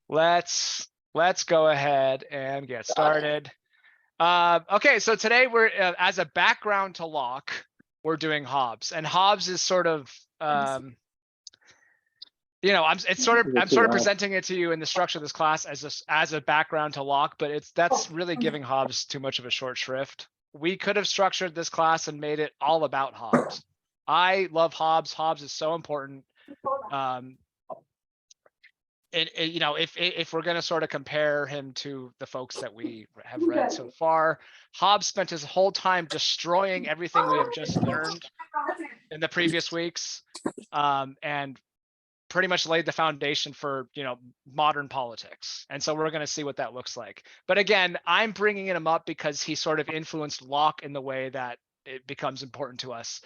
Let's go ahead and get started. Okay, so today we're as a background to Locke, we're doing Hobbes, and Hobbes is sort of I'm sort of presenting it to you in the structure of this class as a background to Locke, but that's really giving Hobbes too much of a short shrift. We could have structured this class and made it all about Hobbes. I love Hobbes. Hobbes is so important. If we're going to sort of compare him to the folks that we have read so far, Hobbes spent his whole time destroying everything we have just learned in the previous weeks, and pretty much laid the foundation for modern politics. And so we're going to see what that looks like. But again, I'm bringing him up because he sort of influenced Locke in the way that it becomes important to us.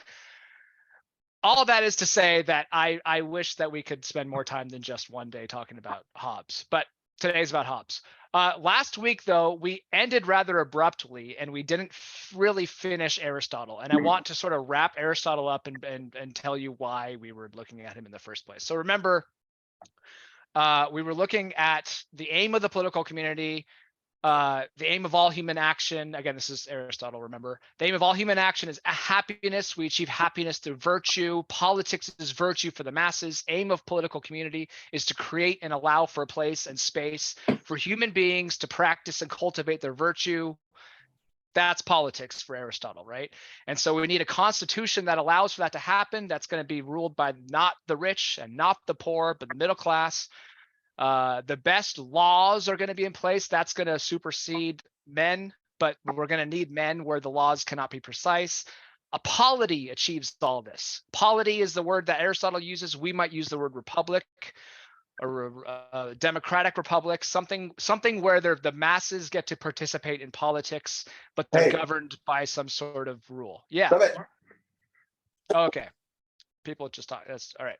All of that is to say that I wish that we could spend more time than just one day talking about Hobbes, but today's about Hobbes. Last week, though, we ended rather abruptly and we didn't really finish Aristotle. And I want to sort of wrap Aristotle up and tell you why we were looking at him in the first place. So remember, we were looking at the aim of the political community, the aim of all human action. Again, this is Aristotle, remember. The aim of all human action is happiness. We achieve happiness through virtue. Politics is virtue for the masses. Aim of political community is to create and allow for a place and space for human beings to practice and cultivate their virtue. That's politics for Aristotle, right? And so we need a constitution that allows for that to happen. That's going to be ruled by not the rich and not the poor, but the middle class. The best laws are going to be in place. That's going to supersede men, but we're going to need men where the laws cannot be precise. A polity achieves all this. Polity is the word that Aristotle uses. We might use the word republic or democratic republic, something where the masses get to participate in politics, but they're governed by some sort of rule. Yeah. Okay. People just talk. That's all right.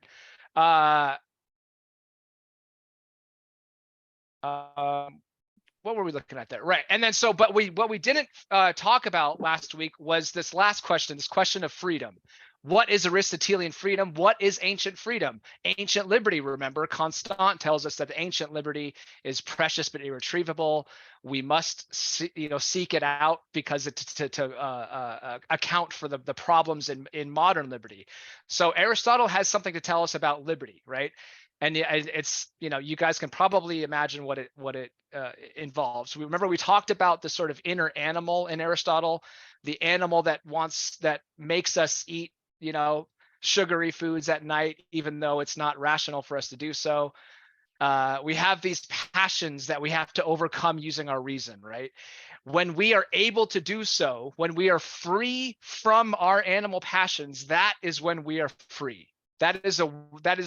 What were we looking at there? Right. And then what we didn't talk about last week was this last question, this question of freedom. What is Aristotelian freedom? What is ancient freedom? Ancient liberty, remember, Constant tells us that ancient liberty is precious but irretrievable. We must seek it out because to account for the problems in modern liberty. So Aristotle has something to tell us about liberty, right? And it's you guys can probably imagine what it involves. We talked about the sort of inner animal in Aristotle, the animal that makes us eat sugary foods at night, even though it's not rational for us to do so. We have these passions that we have to overcome using our reason, right? When we are able to do so, when we are free from our animal passions, that is when we are free. That is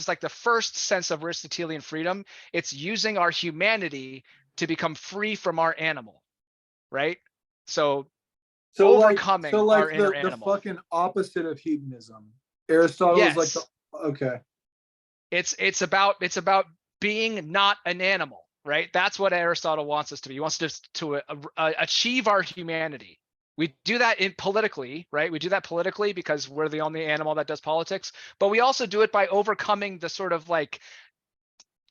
like the first sense of Aristotelian freedom. It's using our humanity to become free from our animal, right? So overcoming our inner animal. The fucking opposite of hedonism. Aristotle is like okay. It's about being not an animal, right? That's what Aristotle wants us to be. He wants us to achieve our humanity. We do that politically, right? We do that politically because we're the only animal that does politics, but we also do it by overcoming the sort of like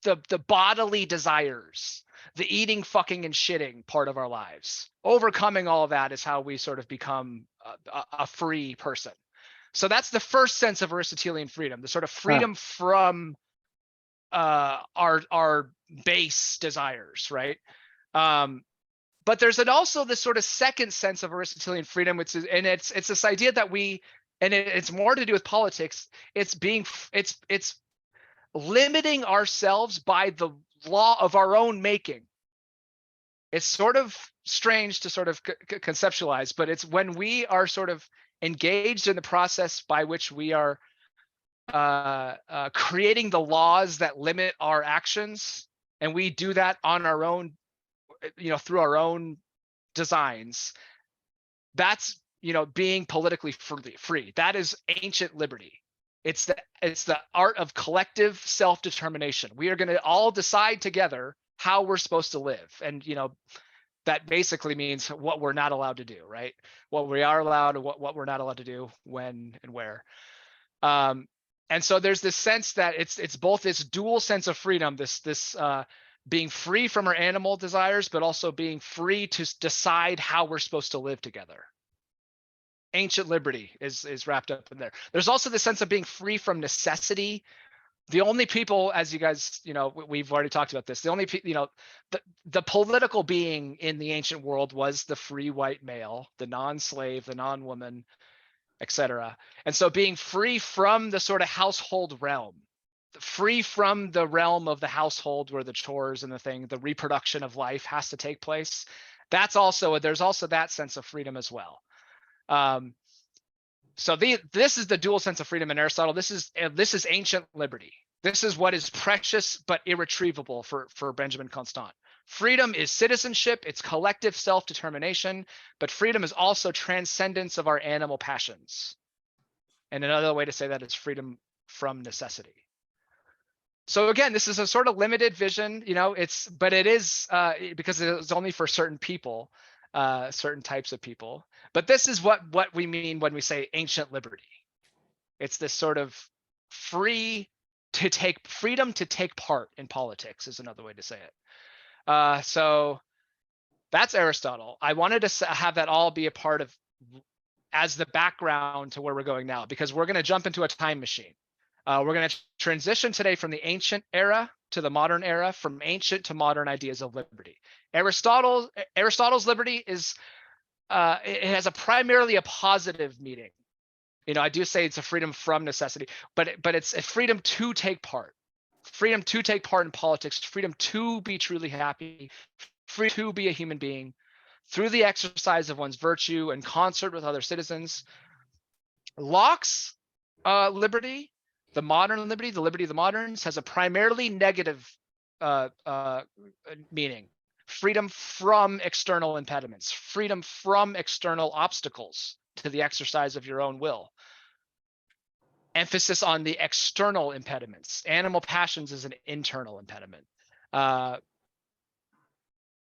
the bodily desires, the eating, fucking, and shitting part of our lives. Overcoming all of that is how we sort of become a free person. So that's the first sense of Aristotelian freedom, the sort of freedom from our base desires, right? But there's also this sort of second sense of Aristotelian freedom, which is, and it's this idea that it's more to do with politics. It's limiting ourselves by the law of our own making. It's sort of strange to sort of conceptualize, but it's when we are sort of engaged in the process by which we are creating the laws that limit our actions, and we do that on our own, through our own designs. That's being politically free. That is ancient liberty. It's the art of collective self-determination. We are going to all decide together how we're supposed to live, and that basically means what we're not allowed to do, right? What we are allowed and what we're not allowed to do, when and where. And so there's this sense that it's both this dual sense of freedom, this being free from our animal desires, but also being free to decide how we're supposed to live together. Ancient liberty is wrapped up in there. There's also the sense of being free from necessity. The only people, as you guys, we've already talked about this, the only, the political being in the ancient world was the free white male, the non-slave, the non-woman, etc. And so being free from the sort of household realm, free from the realm of the household where the chores and the reproduction of life has to take place. There's also that sense of freedom as well. So this is the dual sense of freedom in Aristotle. This is ancient liberty. This is what is precious but irretrievable for Benjamin Constant. Freedom is citizenship, it's collective self-determination, but freedom is also transcendence of our animal passions. And another way to say that is freedom from necessity. So again, this is a sort of limited vision, but it is because it's only for certain people, certain types of people. But this is what we mean when we say ancient liberty. It's this sort of freedom to take part in politics is another way to say it. So that's Aristotle. I wanted to have that all be a part of as the background to where we're going now, because we're going to jump into a time machine. We're going to transition today from the ancient era to the modern era, from ancient to modern ideas of liberty. Aristotle's liberty is it has primarily a positive meaning. I do say it's a freedom from necessity, but it's a freedom to take part in politics, freedom to be truly happy, free to be a human being through the exercise of one's virtue in concert with other citizens. Locke's liberty, the modern liberty, the liberty of the moderns, has a primarily negative meaning. Freedom from external impediments, freedom from external obstacles to the exercise of your own will. Emphasis on the external impediments. Animal passions is an internal impediment.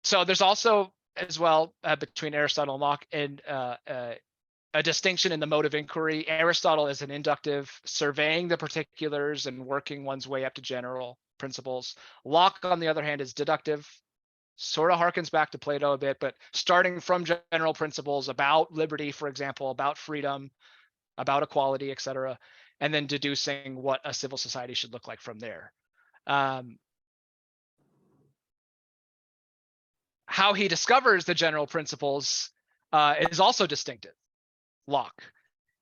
So there's also, as well, between Aristotle and Locke, and a distinction in the mode of inquiry. Aristotle is an inductive, surveying the particulars and working one's way up to general principles. Locke, on the other hand, is deductive, sort of harkens back to Plato a bit, but starting from general principles about liberty, for example, about freedom, about equality, etc., and then deducing what a civil society should look like from there. How he discovers the general principles is also distinctive. Locke.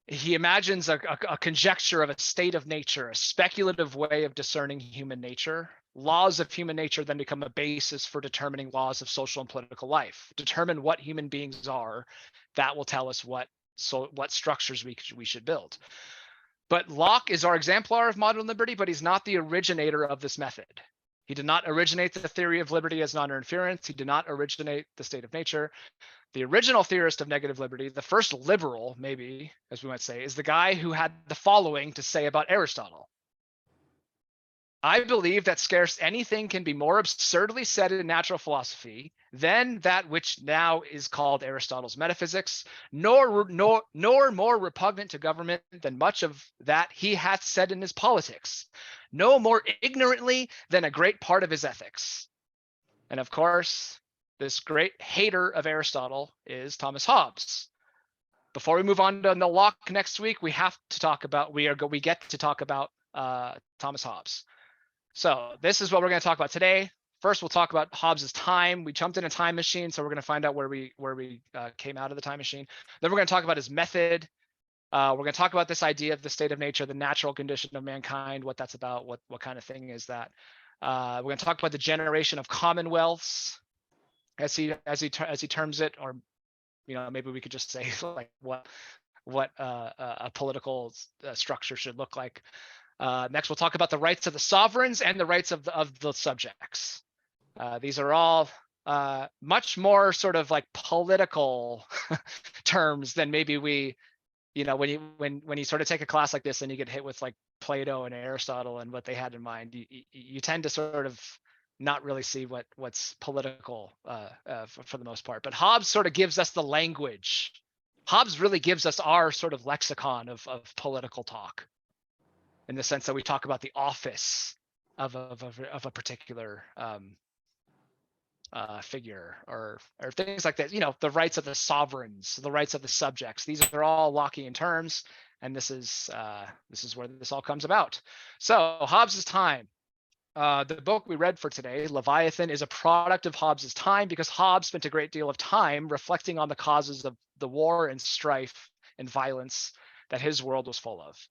He imagines a conjecture of a state of nature, a speculative way of discerning human nature. Laws of human nature then become a basis for determining laws of social and political life. Determine what human beings are. That will tell us what structures we should build. But Locke is our exemplar of modern liberty, but he's not the originator of this method. He did not originate the theory of liberty as non-interference. He did not originate the state of nature. The original theorist of negative liberty, the first liberal, maybe, as we might say, is the guy who had the following to say about Aristotle. I believe that scarce anything can be more absurdly said in natural philosophy than that which now is called Aristotle's metaphysics, nor more repugnant to government than much of that he hath said in his politics, no more ignorantly than a great part of his ethics. And of course, this great hater of Aristotle is Thomas Hobbes. Before we move on to the Locke next week, we get to talk about Thomas Hobbes. So this is what we're going to talk about today. First, we'll talk about Hobbes's time. We jumped in a time machine, so we're going to find out where we came out of the time machine. Then we're going to talk about his method. We're going to talk about this idea of the state of nature, the natural condition of mankind, what that's about, what kind of thing is that. We're going to talk about the generation of commonwealths, as he terms it, or maybe we could just say like what a political structure should look like. Next, we'll talk about the rights of the sovereigns and the rights of the subjects. These are all much more sort of like political terms than maybe we, when you sort of take a class like this and you get hit with like Plato and Aristotle and what they had in mind, you tend to sort of not really see what's political for the most part. But Hobbes sort of gives us the language. Hobbes really gives us our sort of lexicon of political talk, in the sense that we talk about the office of a particular figure, or things like that. The rights of the sovereigns, the rights of the subjects. These are all Lockean terms, and this is where this all comes about. So Hobbes's time. The book we read for today, Leviathan, is a product of Hobbes's time because Hobbes spent a great deal of time reflecting on the causes of the war and strife and violence that his world was full of.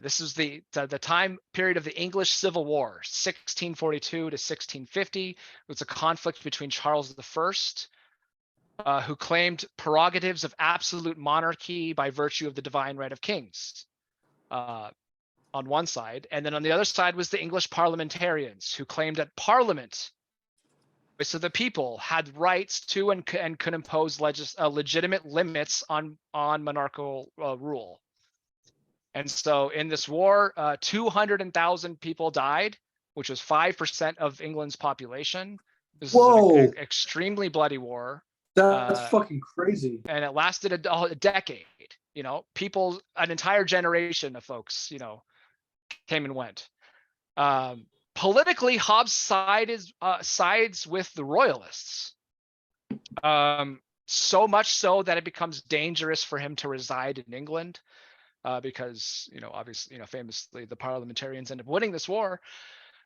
This is the time period of the English Civil War, 1642 to 1650. It was a conflict between Charles I, who claimed prerogatives of absolute monarchy by virtue of the divine right of kings, on one side, and then on the other side was the English parliamentarians, who claimed that Parliament, so the people, had rights to and could impose legitimate limits on monarchical rule. And so in this war, 200,000 people died, which was 5% of England's population. This is an extremely bloody war. That's fucking crazy. And it lasted a decade. People, an entire generation of folks, came and went. Politically, Hobbes sides with the royalists. So much so that it becomes dangerous for him to reside in England. Because obviously, famously, the parliamentarians end up winning this war,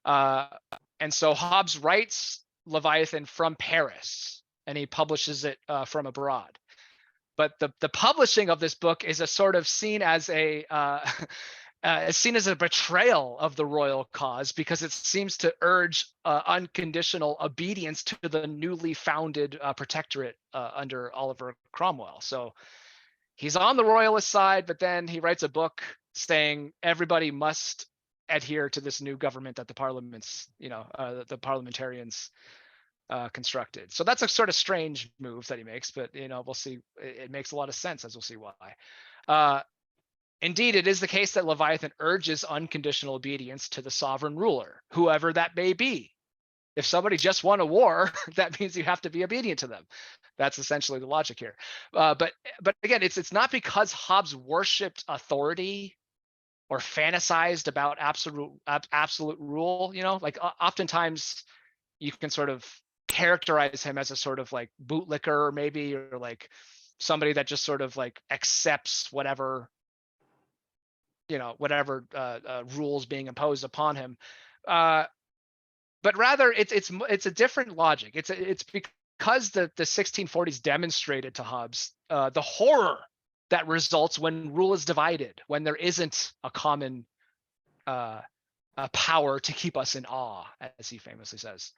and so Hobbes writes Leviathan from Paris, and he publishes it from abroad. But the publishing of this book is a sort of seen as a betrayal of the royal cause, because it seems to urge unconditional obedience to the newly founded protectorate under Oliver Cromwell. So he's on the royalist side, but then he writes a book saying everybody must adhere to this new government that the the parliamentarians constructed. So that's a sort of strange move that he makes, but we'll see. It makes a lot of sense, as we'll see why. Indeed, it is the case that Leviathan urges unconditional obedience to the sovereign ruler, whoever that may be. If somebody just won a war, that means you have to be obedient to them. That's essentially the logic here. But again, it's not because Hobbes worshipped authority or fantasized about absolute rule. Like oftentimes you can sort of characterize him as a sort of like bootlicker, maybe, or like somebody that just sort of like accepts whatever rules being imposed upon him. But rather, it's a different logic. It's because the 1640s demonstrated to Hobbes the horror that results when rule is divided, when there isn't a common power to keep us in awe, as he famously says.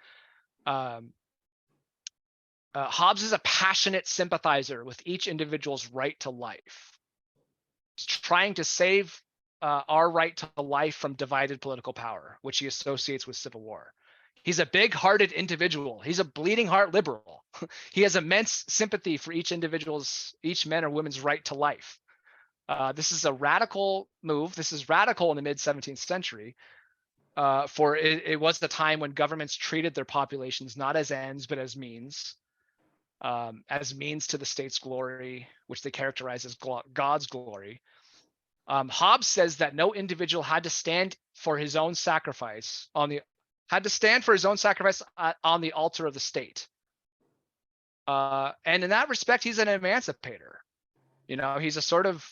Hobbes is a passionate sympathizer with each individual's right to life. He's trying to save our right to life from divided political power, which he associates with civil war. He's a big-hearted individual. He's a bleeding-heart liberal. He has immense sympathy for each man or woman's right to life. This is a radical move. This is radical in the mid-17th century, for it was the time when governments treated their populations not as ends, but as means to the state's glory, which they characterize as God's glory. Hobbes says that no individual had to stand for his own sacrifice on the altar of the state. And in that respect, he's an emancipator. He's a sort of,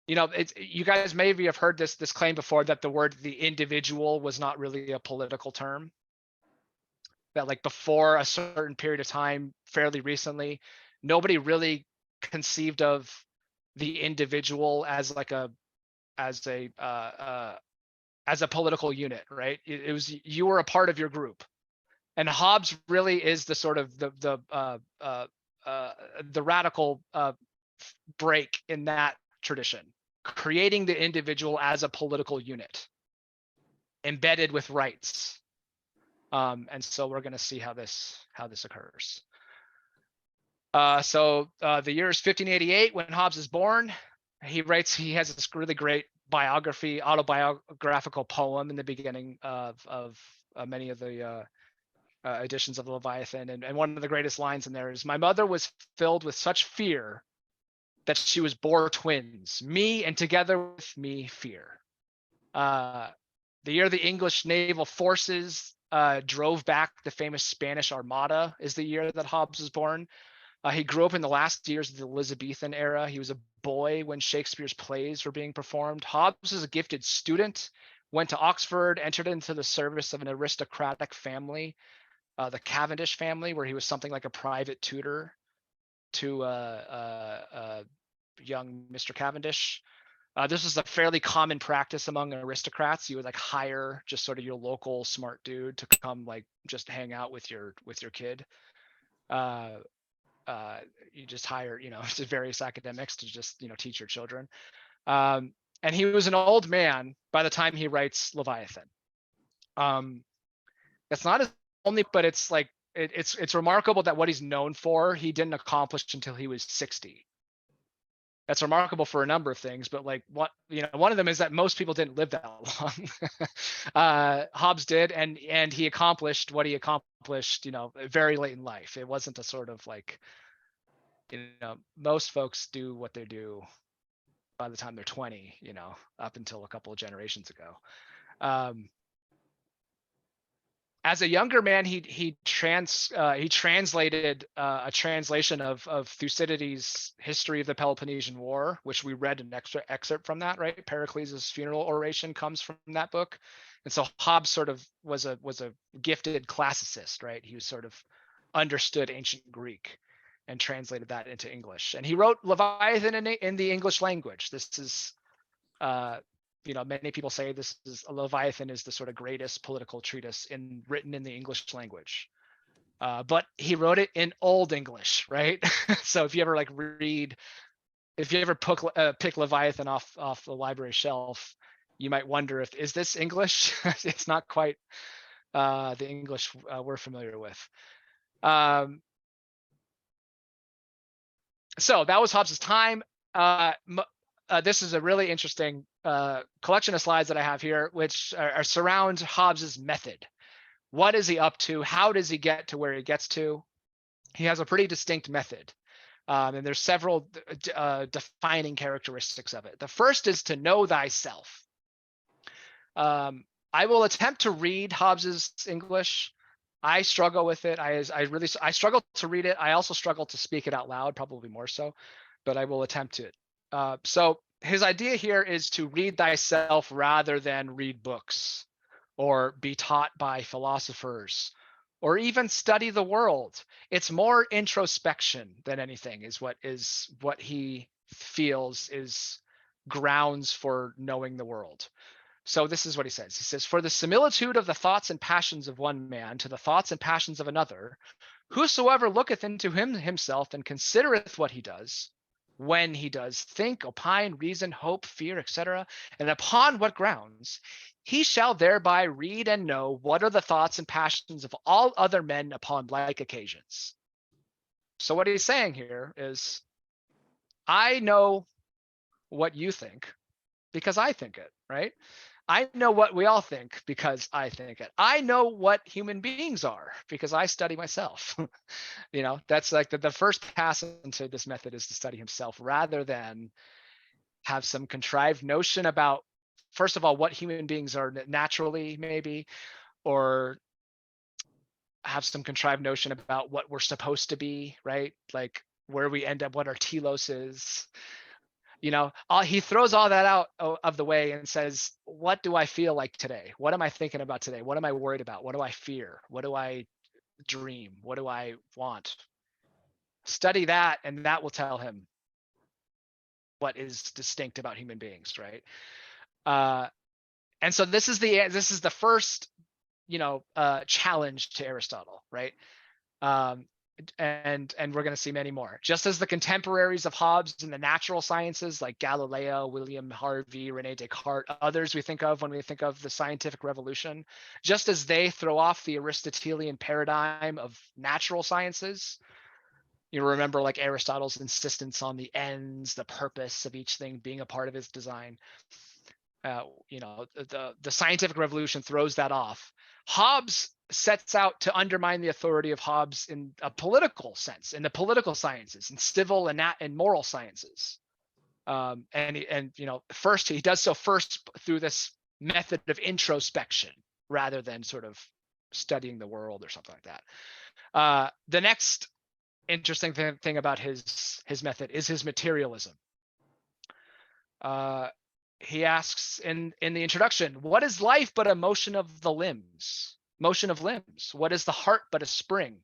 you guys maybe have heard this claim before, that the individual was not really a political term. That like before a certain period of time, fairly recently, nobody really conceived of the individual as a political unit, right? It was, you were a part of your group, and Hobbes really is the sort of the radical break in that tradition, creating the individual as a political unit, embedded with rights. And so we're going to see how this occurs. So the year is 1588 when Hobbes is born. He has this really great autobiographical poem in the beginning of many of the editions of the Leviathan, and one of the greatest lines in there is, "My mother was filled with such fear that she bore twins, me and together with me fear." The year the English naval forces drove back the famous Spanish Armada is the year that Hobbes was born. He grew up in the last years of the Elizabethan era. He was a boy when Shakespeare's plays were being performed. Hobbes was a gifted student, went to Oxford, entered into the service of an aristocratic family, the Cavendish family, where he was something like a private tutor to young Mr. Cavendish. This was a fairly common practice among aristocrats. You would like hire just sort of your local smart dude to come like just hang out with your kid. You just hire, various academics to just, teach your children. And he was an old man by the time he writes Leviathan. It's not his only, but it's like, it's remarkable that what he's known for, he didn't accomplish until he was 60. That's remarkable for a number of things, but like one of them is that most people didn't live that long. Hobbes did, and he accomplished what he accomplished, very late in life. It wasn't a sort of like, most folks do what they do by the time they're 20, up until a couple of generations ago. As a younger man, he translated a translation of Thucydides' History of the Peloponnesian War, which we read an excerpt from that, right? Pericles' funeral oration comes from that book. And so Hobbes sort of was a gifted classicist, right? He was sort of understood ancient Greek and translated that into English. And he wrote Leviathan in the English language. This is many people say this is Leviathan is the sort of greatest political treatise written in the English language. But he wrote it in Old English, right? So if you ever pick Leviathan off the library shelf, you might wonder is this English? It's not quite the English we're familiar with. So that was Hobbes' time. This is a really interesting collection of slides that I have here, which surround Hobbes' method. What is he up to? How does he get to where he gets to? He has a pretty distinct method, and there's several defining characteristics of it. The first is to know thyself. I will attempt to read Hobbes' English. I struggle with it. I struggle to read it. I also struggle to speak it out loud, probably more so, but I will attempt it. So his idea here is to read thyself rather than read books or be taught by philosophers or even study the world. It's more introspection than anything is what he feels is grounds for knowing the world. So this is what he says. He says, for the similitude of the thoughts and passions of one man to the thoughts and passions of another, whosoever looketh into himself and considereth what he does, when he does think, opine, reason, hope, fear, etc., and upon what grounds, he shall thereby read and know what are the thoughts and passions of all other men upon like occasions. So what he's saying here is, I know what you think because I think it, right? I know what we all think because I think it. I know what human beings are because I study myself. That's like the first pass into this method is to study himself rather than have some contrived notion about, first of all, what human beings are naturally, maybe, or have some contrived notion about what we're supposed to be, right? Like where we end up, what our telos is. He throws all that out of the way and says, what do I feel like today? What am I thinking about today? What am I worried about? What do I fear? What do I dream? What do I want? Study that, and that will tell him what is distinct about human beings, right? And so this is the first, challenge to Aristotle, right? And we're going to see many more. Just as the contemporaries of Hobbes in the natural sciences like Galileo, William Harvey, Rene Descartes, others we think of when we think of the scientific revolution, just as they throw off the Aristotelian paradigm of natural sciences, you remember like Aristotle's insistence on the ends, the purpose of each thing being a part of his design. The scientific revolution throws that off. Hobbes sets out to undermine the authority of Hobbes in a political sense, in the political sciences, in civil and moral sciences. First he does so through this method of introspection rather than sort of studying the world or something like that. The next interesting thing about his method is his materialism. He asks in the introduction, what is life but a motion of the limbs? Motion of limbs. What is the heart but a spring?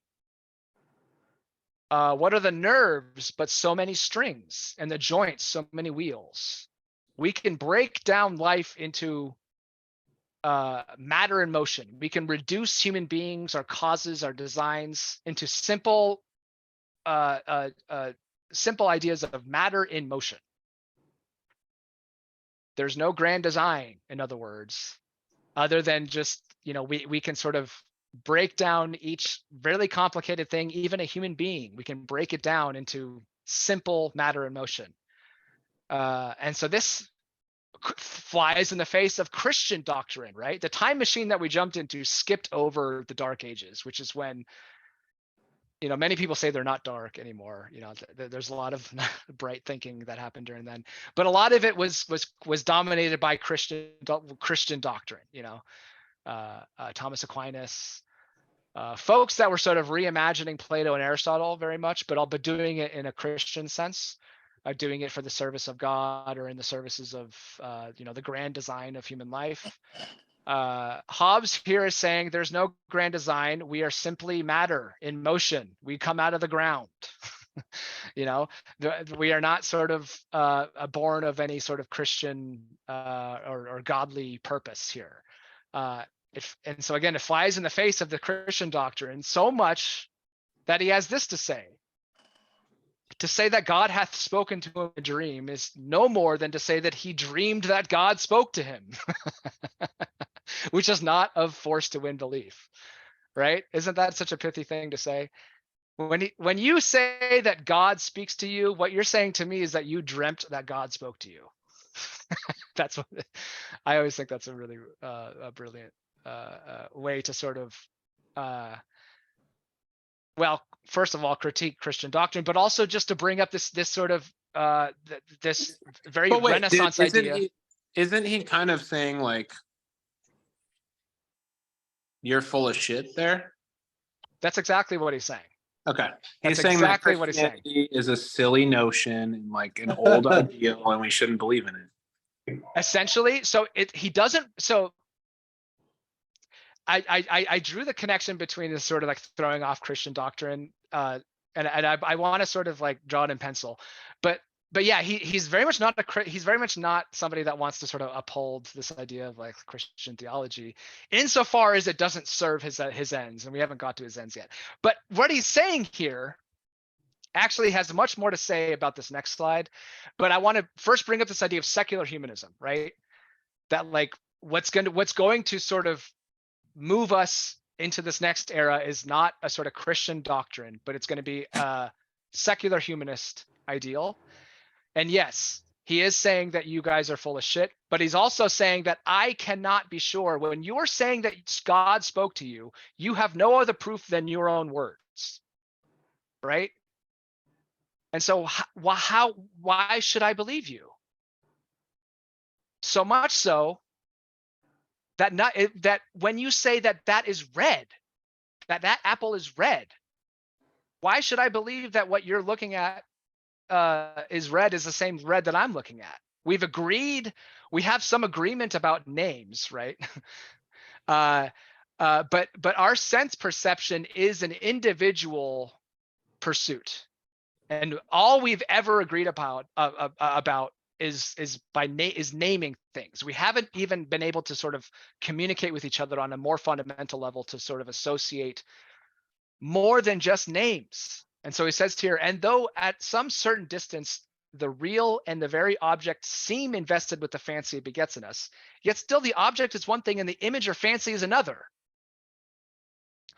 What are the nerves but so many strings, and the joints so many wheels? We can break down life into matter and motion. We can reduce human beings, our causes, our designs into simple ideas of matter in motion. There's no grand design, in other words, other than just, we can sort of break down each really complicated thing, even a human being, we can break it down into simple matter and motion. And so this flies in the face of Christian doctrine, right? The time machine that we jumped into skipped over the Dark Ages, which is when, many people say they're not dark anymore. There's a lot of bright thinking that happened during then, but a lot of it was dominated by Christian doctrine. Thomas Aquinas, folks that were sort of reimagining Plato and Aristotle very much, but doing it in a Christian sense, doing it for the service of God or in the services of the grand design of human life. Hobbes here is saying there's no grand design. We are simply matter in motion. We come out of the ground. We are not sort of born of any sort of Christian or godly purpose here. And so again, it flies in the face of the Christian doctrine so much that he has this to say. To say that God hath spoken to him in a dream is no more than to say that he dreamed that God spoke to him. Which is not of force to win belief, right? Isn't that such a pithy thing to say? When you say that God speaks to you, what you're saying to me is that you dreamt that God spoke to you. That's what I always think. That's a really brilliant way to sort of, well, first of all, critique Christian doctrine, but also just to bring up this sort of this very Renaissance idea. Isn't he kind of saying like, you're full of shit there? That's exactly what he's saying. Okay. He's saying exactly what he's saying. Is a silly notion and like an old ideal, and we shouldn't believe in it. Essentially, so he doesn't. So I drew the connection between this sort of like throwing off Christian doctrine, and I want to sort of like draw it in pencil, but yeah, he's very much not somebody that wants to sort of uphold this idea of like Christian theology, insofar as it doesn't serve his ends, and we haven't got to his ends yet. But what he's saying here actually has much more to say about this next slide. But I want to first bring up this idea of secular humanism, right? That like what's going to sort of move us into this next era is not a sort of Christian doctrine, but it's going to be a secular humanist ideal. And yes, he is saying that you guys are full of shit, but he's also saying that I cannot be sure. When you are saying that God spoke to you, you have no other proof than your own words, right? And so why should I believe you? So much so that when you say that is red, that apple is red, why should I believe that what you're looking at is red is the same red that I'm looking at? We've agreed, we have some agreement about names, right? But our sense perception is an individual pursuit, and all we've ever agreed about is naming things. We haven't even been able to sort of communicate with each other on a more fundamental level to sort of associate more than just names. And so he says here, and though at some certain distance, the real and the very object seem invested with the fancy it begets in us, yet still the object is one thing and the image or fancy is another.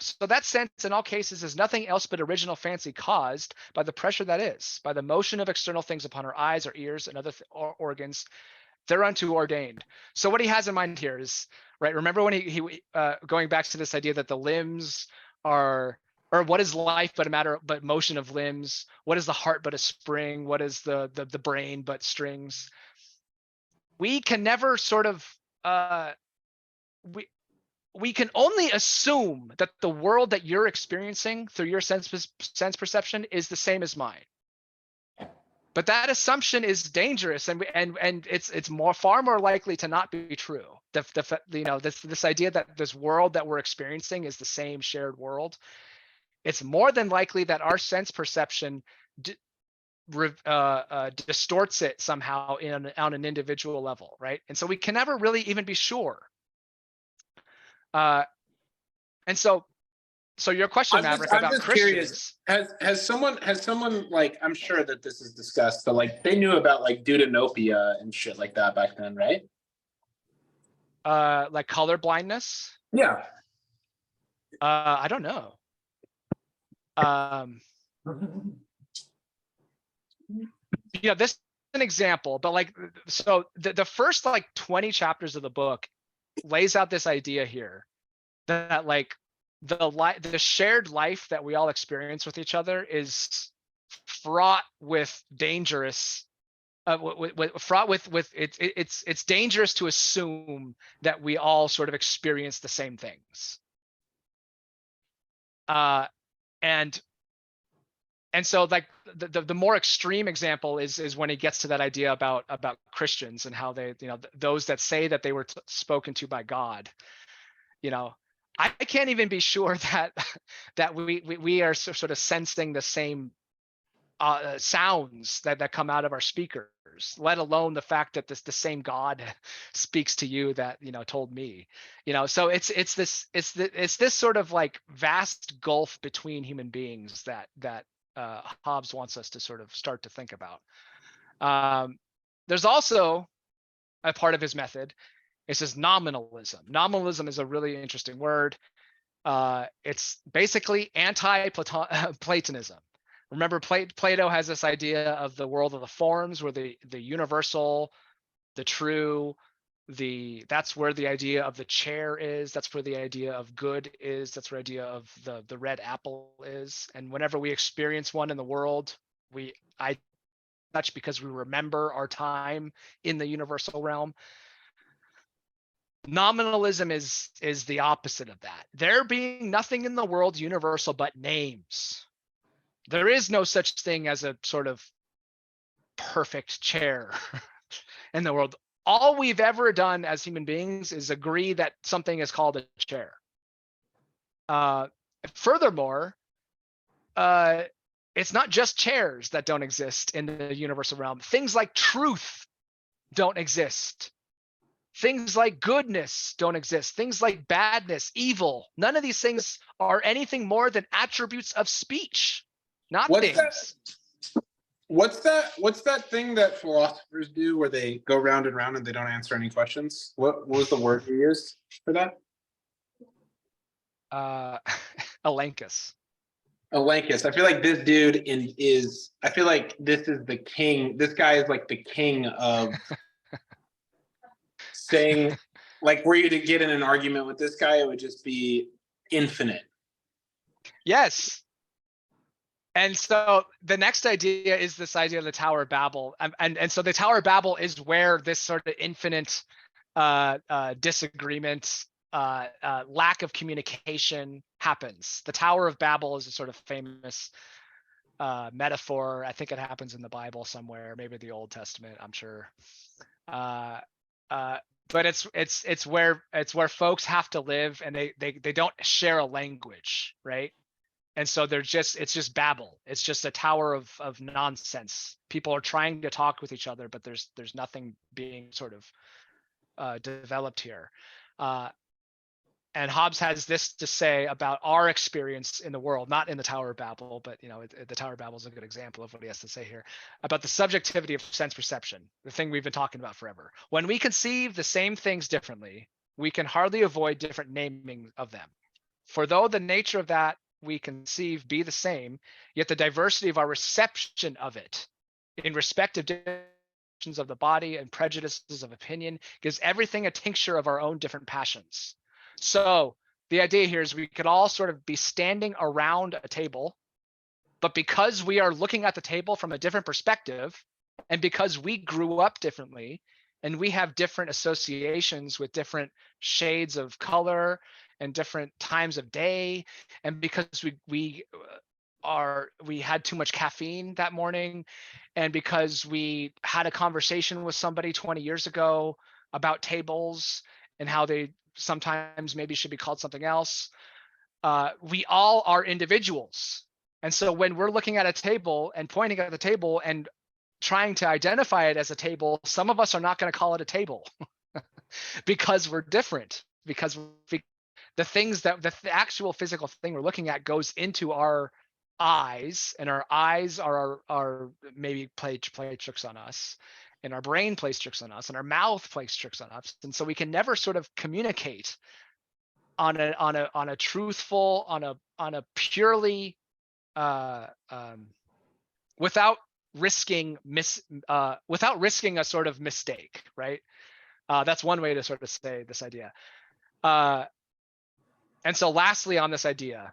So that sense in all cases is nothing else but original fancy caused by the pressure that is, by the motion of external things upon our eyes or ears and other organs thereunto ordained. So what he has in mind here is, right, remember when he going back to this idea that the limbs are, or what is life but a matter but motion of limbs? What is the heart but a spring? What is the brain but strings? We can never sort of we can only assume that the world that you're experiencing through your sense perception is the same as mine. But that assumption is dangerous, and it's far more likely to not be true. This idea that this world that we're experiencing is the same shared world. It's more than likely that our sense perception distorts it somehow on an individual level, right? And so we can never really even be sure. And so your question, Maverick, about Christians. Curious, has someone like, I'm sure that this is discussed, but like they knew about like deuteranopia and shit like that back then, right? Like color blindness? Yeah. I don't know. This is an example, but like, so the first like 20 chapters of the book lays out this idea here that like the shared life that we all experience with each other is fraught with dangerous it's dangerous to assume that we all sort of experience the same things. And so like the more extreme example is when he gets to that idea about Christians and how they, those that say that they were spoken to by God. I can't even be sure that we are sort of sensing the same sounds that come out of our speakers, let alone the fact that the same God speaks to you that told me. So it's this sort of like vast gulf between human beings that Hobbes wants us to sort of start to think about. There's also a part of his method. It says nominalism. Nominalism is a really interesting word. It's basically anti-Platonism. Remember, Plato has this idea of the world of the forms, where the universal, the true, that's where the idea of the chair is. That's where the idea of good is. That's where the idea of the red apple is. And whenever we experience one in the world, I touch because we remember our time in the universal realm. Nominalism is the opposite of that. There being nothing in the world universal but names. There is no such thing as a sort of perfect chair in the world. All we've ever done as human beings is agree that something is called a chair. Furthermore, it's not just chairs that don't exist in the universal realm. Things like truth don't exist. Things like goodness don't exist. Things like badness, evil. None of these things are anything more than attributes of speech, not things. What's that thing that philosophers do where they go round and round and they don't answer any questions? What was the word you used for that? Alencus. Alencus. I feel like this dude I feel like this is the king. This guy is like the king of saying, like, were you to get in an argument with this guy, it would just be infinite. Yes. And so the next idea is this idea of the Tower of Babel. And so the Tower of Babel is where this sort of infinite disagreement, lack of communication happens. The Tower of Babel is a sort of famous metaphor. I think it happens in the Bible somewhere, maybe the Old Testament, I'm sure. But it's where folks have to live, and they don't share a language, right? And so it's just babble. It's just a tower of nonsense. People are trying to talk with each other, but there's nothing being sort of developed here. And Hobbes has this to say about our experience in the world, not in the Tower of Babel, but the Tower of Babel is a good example of what he has to say here about the subjectivity of sense perception, the thing we've been talking about forever. When we conceive the same things differently, we can hardly avoid different naming of them. For though the nature of that we conceive be the same, yet the diversity of our reception of it in respect of dimensions of the body and prejudices of opinion gives everything a tincture of our own different passions. So the idea here is we could all sort of be standing around a table, but because we are looking at the table from a different perspective, and because we grew up differently, and we have different associations with different shades of color and different times of day. And because we had too much caffeine that morning, and because we had a conversation with somebody 20 years ago about tables and how they sometimes maybe should be called something else, we all are individuals. And so when we're looking at a table and pointing at the table and trying to identify it as a table, some of us are not going to call it a table because we're different, because the things that the actual physical thing we're looking at goes into our eyes, and our eyes are maybe play tricks on us, and our brain plays tricks on us, and our mouth plays tricks on us. And so we can never sort of communicate on a truthful, on a purely without risking a sort of mistake, right? That's one way to sort of say this idea. And so lastly on this idea,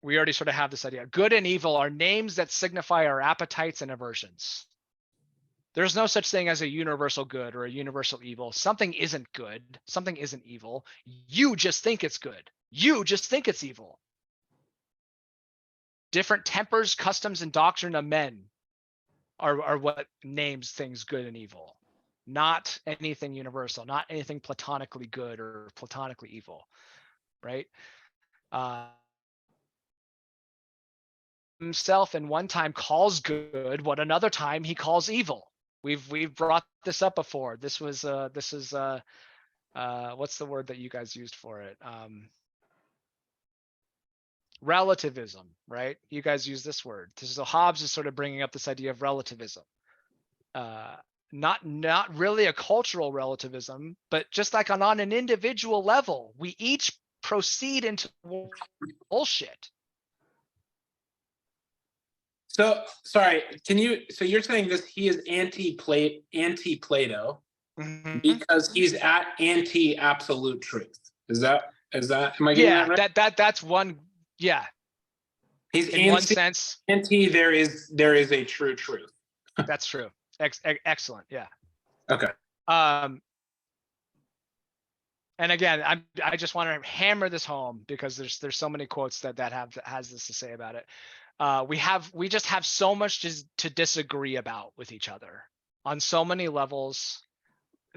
we already sort of have this idea. Good and evil are names that signify our appetites and aversions. There's no such thing as a universal good or a universal evil. Something isn't good. Something isn't evil. You just think it's good. You just think it's evil. Different tempers, customs, and doctrine of men are what names things good and evil. Not anything universal, not anything platonically good or platonically evil, right? Himself in one time calls good what another time he calls evil. We've brought this up before. This is what's the word that you guys used for it? Relativism, right? You guys use this word. So Hobbes is sort of bringing up this idea of relativism. Not really a cultural relativism, but just like on an individual level, we each proceed into bullshit. So sorry, so you're saying this, he is anti-Plato because he's at anti-absolute truth. Is that, am I getting that right? That's one, yeah. He's in one sense. There is a true truth. That's true. Excellent. Yeah. Okay. And again, I just want to hammer this home because there's so many quotes that has this to say about it. We just have so much to disagree about with each other on so many levels.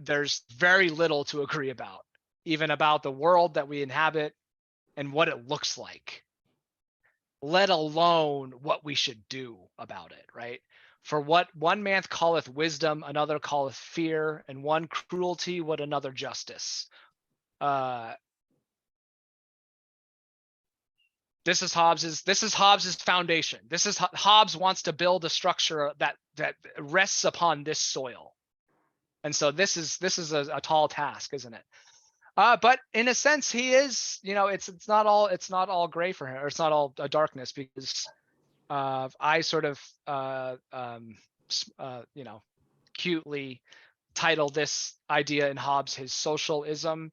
There's very little to agree about, even about the world that we inhabit and what it looks like, let alone what we should do about it, right? For what one man calleth wisdom, another calleth fear, and one cruelty, what another justice. This is Hobbes's foundation. Hobbes wants to build a structure that rests upon this soil. And so this is a tall task, isn't it? But in a sense, he is, it's not all gray for him, or it's not all darkness, because I sort of cutely titled this idea in Hobbes his socialism.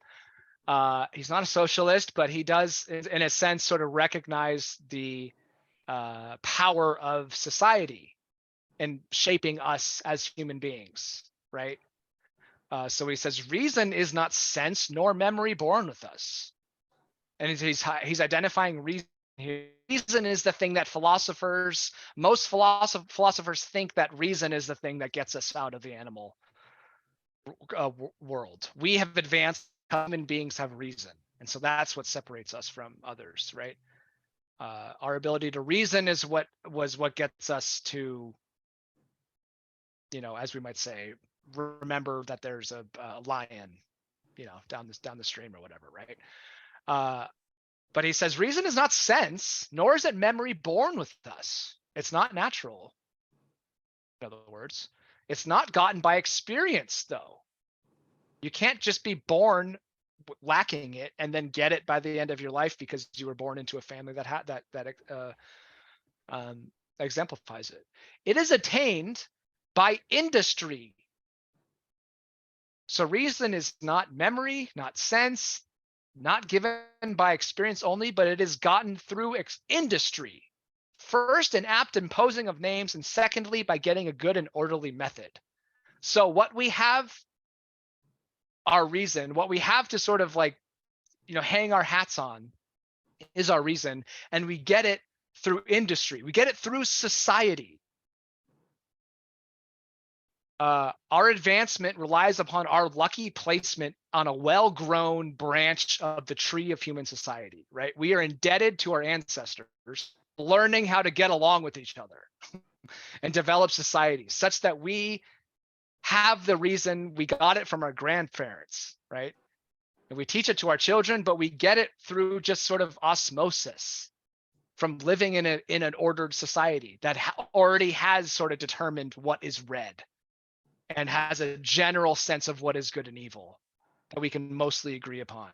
He's not a socialist, but he does, in a sense, sort of recognize the power of society in shaping us as human beings, right? So he says, reason is not sense nor memory born with us. And he's identifying reason here. Reason is the thing that most philosophers think that reason is the thing that gets us out of the animal world. We have advanced, human beings have reason. And so that's what separates us from others, right? Our ability to reason is what gets us to, as we might say, remember that there's a lion, down the stream or whatever, right? But he says reason is not sense, nor is it memory born with us. It's not natural. In other words, it's not gotten by experience, though. You can't just be born lacking it and then get it by the end of your life because you were born into a family that had that exemplifies it. It is attained by industry. So reason is not memory, not sense, not given by experience only, but it is gotten through industry. First, an apt imposing of names, and secondly, by getting a good and orderly method. So what we have, our reason, what we have to sort of like, hang our hats on is our reason. And we get it through industry. We get it through society. Our advancement relies upon our lucky placement on a well-grown branch of the tree of human society, right? We are indebted to our ancestors, learning how to get along with each other and develop societies such that we have the reason. We got it from our grandparents, right? And we teach it to our children, but we get it through just sort of osmosis from living in an ordered society that already has sort of determined what is red and has a general sense of what is good and evil that we can mostly agree upon.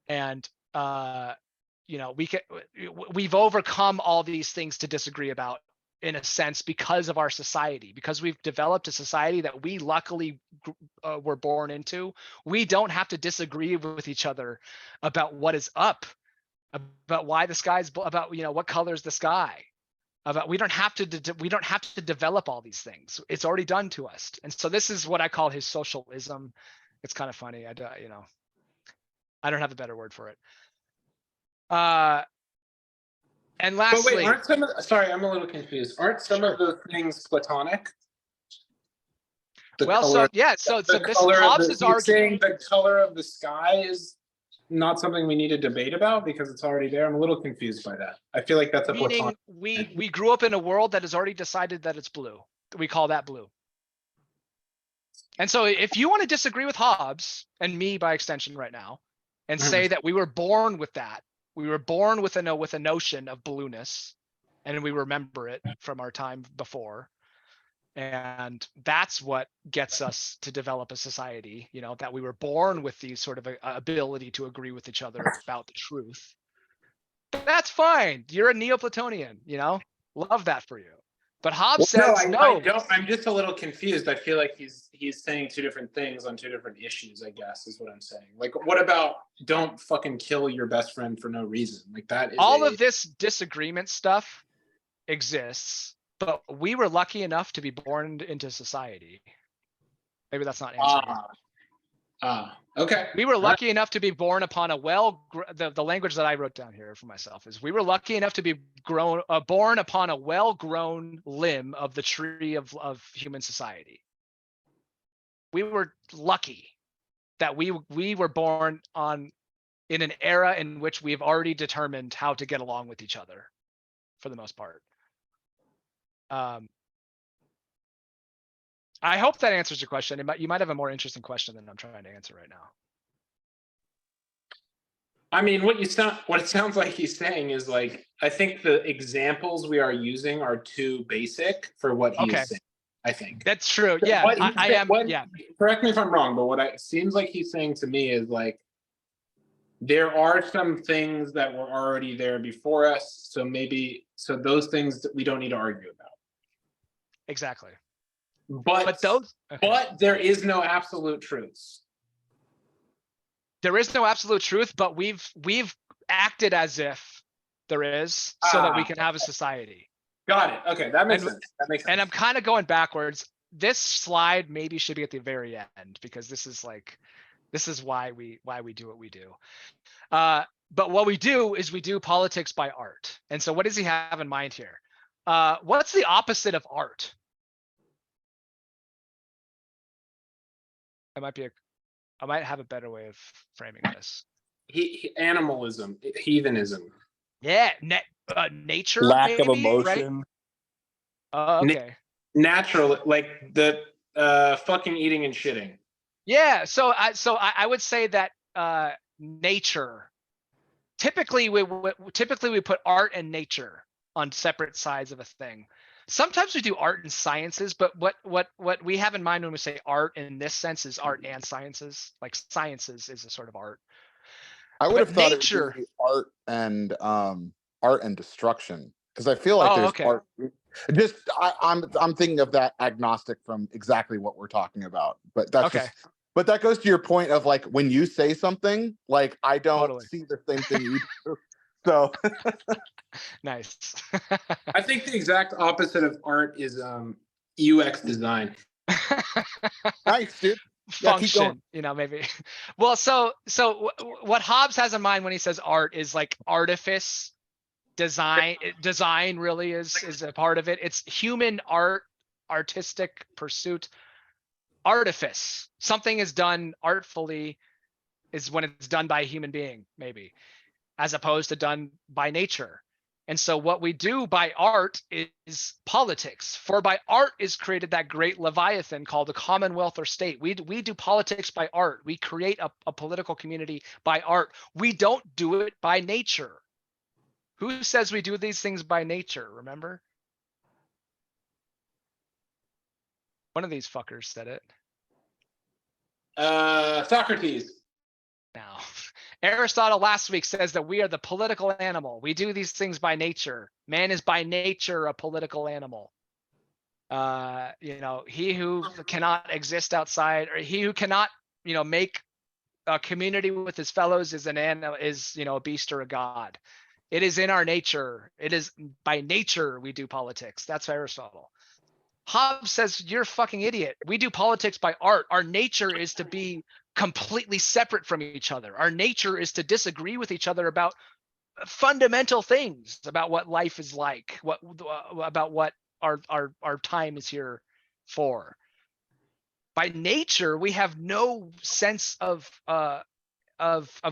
And we've overcome all these things to disagree about, in a sense, because of our society, because we've developed a society that we luckily were born into. We don't have to disagree with each other about what is up, about why the sky's, about what color is the sky, about we don't have to develop all these things. It's already done to us. And so this is what I call his socialism. It's kind of funny. I don't have a better word for it. And lastly, but wait, sorry, I'm a little confused. Aren't some of those things Platonic? So this Hobbes is arguing the color of the sky is not something we need to debate about because it's already there. I'm a little confused by that. I feel like that's a Platonic. We grew up in a world that has already decided that it's blue. We call that blue. And so if you want to disagree with Hobbes and me by extension right now, and say that we were born with that, we were born with a notion of blueness, and we remember it from our time before, and that's what gets us to develop a society, that we were born with these sort of ability to agree with each other about the truth. That's fine. You're a Neoplatonian, love that for you. But Hobbes says no. I don't. I'm just a little confused. I feel like he's saying two different things on two different issues, I guess, is what I'm saying. Like, what about don't fucking kill your best friend for no reason? Like, that is all of this disagreement stuff exists, but we were lucky enough to be born into society. Maybe that's not answering. Okay. We were lucky enough to be born upon the language that I wrote down here for myself is we were lucky enough to be born upon a well-grown limb of the tree of human society. We were lucky that we were born in an era in which we've already determined how to get along with each other, for the most part. I hope that answers your question. You might have a more interesting question than I'm trying to answer right now. I mean, what it sounds like he's saying is like, I think the examples we are using are too basic for what he is saying. I think that's true. Yeah, I am. Correct me if I'm wrong, but what it seems like he's saying to me is like, there are some things that were already there before us. So those things that we don't need to argue about. Exactly. But there is no absolute truths. There is no absolute truth, but we've acted as if there is, so that we can have a society. Got it. Okay, that makes sense. And I'm kind of going backwards. This slide maybe should be at the very end, because this is why we do what we do. But what we do is we do politics by art. And so what does he have in mind here? What's the opposite of art? I might have a better way of framing this. Animalism, heathenism. Yeah, nature. Lack maybe, of emotion. Right? Okay. Natural, like the fucking eating and shitting. Yeah. So I would say that nature. Typically, we put art and nature on separate sides of a thing. Sometimes we do art and sciences, but what we have in mind when we say art in this sense is art and sciences. Like sciences is a sort of art. I would have thought nature, it would be art and destruction, because I feel like there's art. I'm thinking of that agnostic from exactly what we're talking about, but that's but that goes to your point of like when you say something, like I don't see the same thing you do. So nice. I think the exact opposite of art is UX design. Nice, dude. Yeah, keep going. function, maybe. Well, what Hobbes has in mind when he says art is like artifice, design really is a part of it. It's human art, artistic pursuit, artifice. Something is done artfully is when it's done by a human being, maybe, as opposed to done by nature. And so what we do by art is politics. For by art is created that great Leviathan called the Commonwealth or state. We do politics by art. We create a political community by art. We don't do it by nature. Who says we do these things by nature? Remember? One of these fuckers said it. Socrates. Now, Aristotle last week says that we are the political animal. We do these things by nature. Man is by nature a political animal. He who cannot exist outside, or he who cannot, make a community with his fellows is an animal, is a beast or a god. It is in our nature. It is by nature we do politics. That's Aristotle. Hobbes says you're a fucking idiot. We do politics by art. Our nature is to be completely separate from each other. Our nature is to disagree with each other about fundamental things, about what life is like, about what our time is here for. By nature, we have no sense of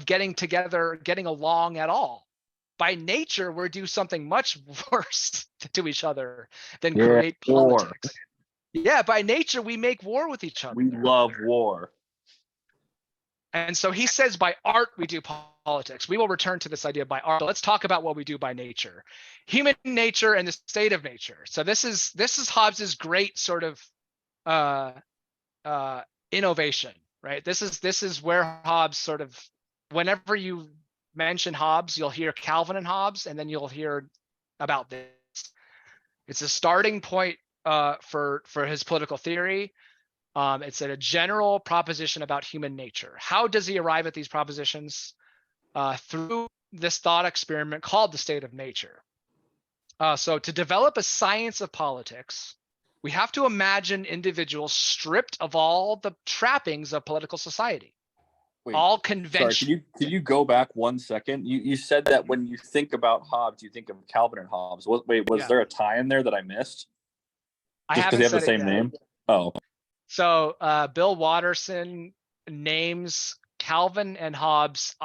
getting together, getting along at all. By nature, we do something much worse to each other than create politics. Yeah, by nature, we make war with each other. We love war. And so he says by art, we do politics. We will return to this idea by art. Let's talk about what we do by nature. Human nature and the state of nature. So this is Hobbes's great sort of innovation, right? This is where Hobbes sort of, whenever you mention Hobbes, you'll hear Calvin and Hobbes, and then you'll hear about this. It's a starting point for his political theory. It's a general proposition about human nature. How does he arrive at these propositions? Through this thought experiment called the state of nature. So to develop a science of politics, we have to imagine individuals stripped of all the trappings of political society. Wait, all convention. Sorry, could you go back 1 second? You said that when you think about Hobbes, you think of Calvin and Hobbes. Was there a tie in there that I missed? Just because they have the same name? Oh. So Bill Watterson names Calvin and Hobbes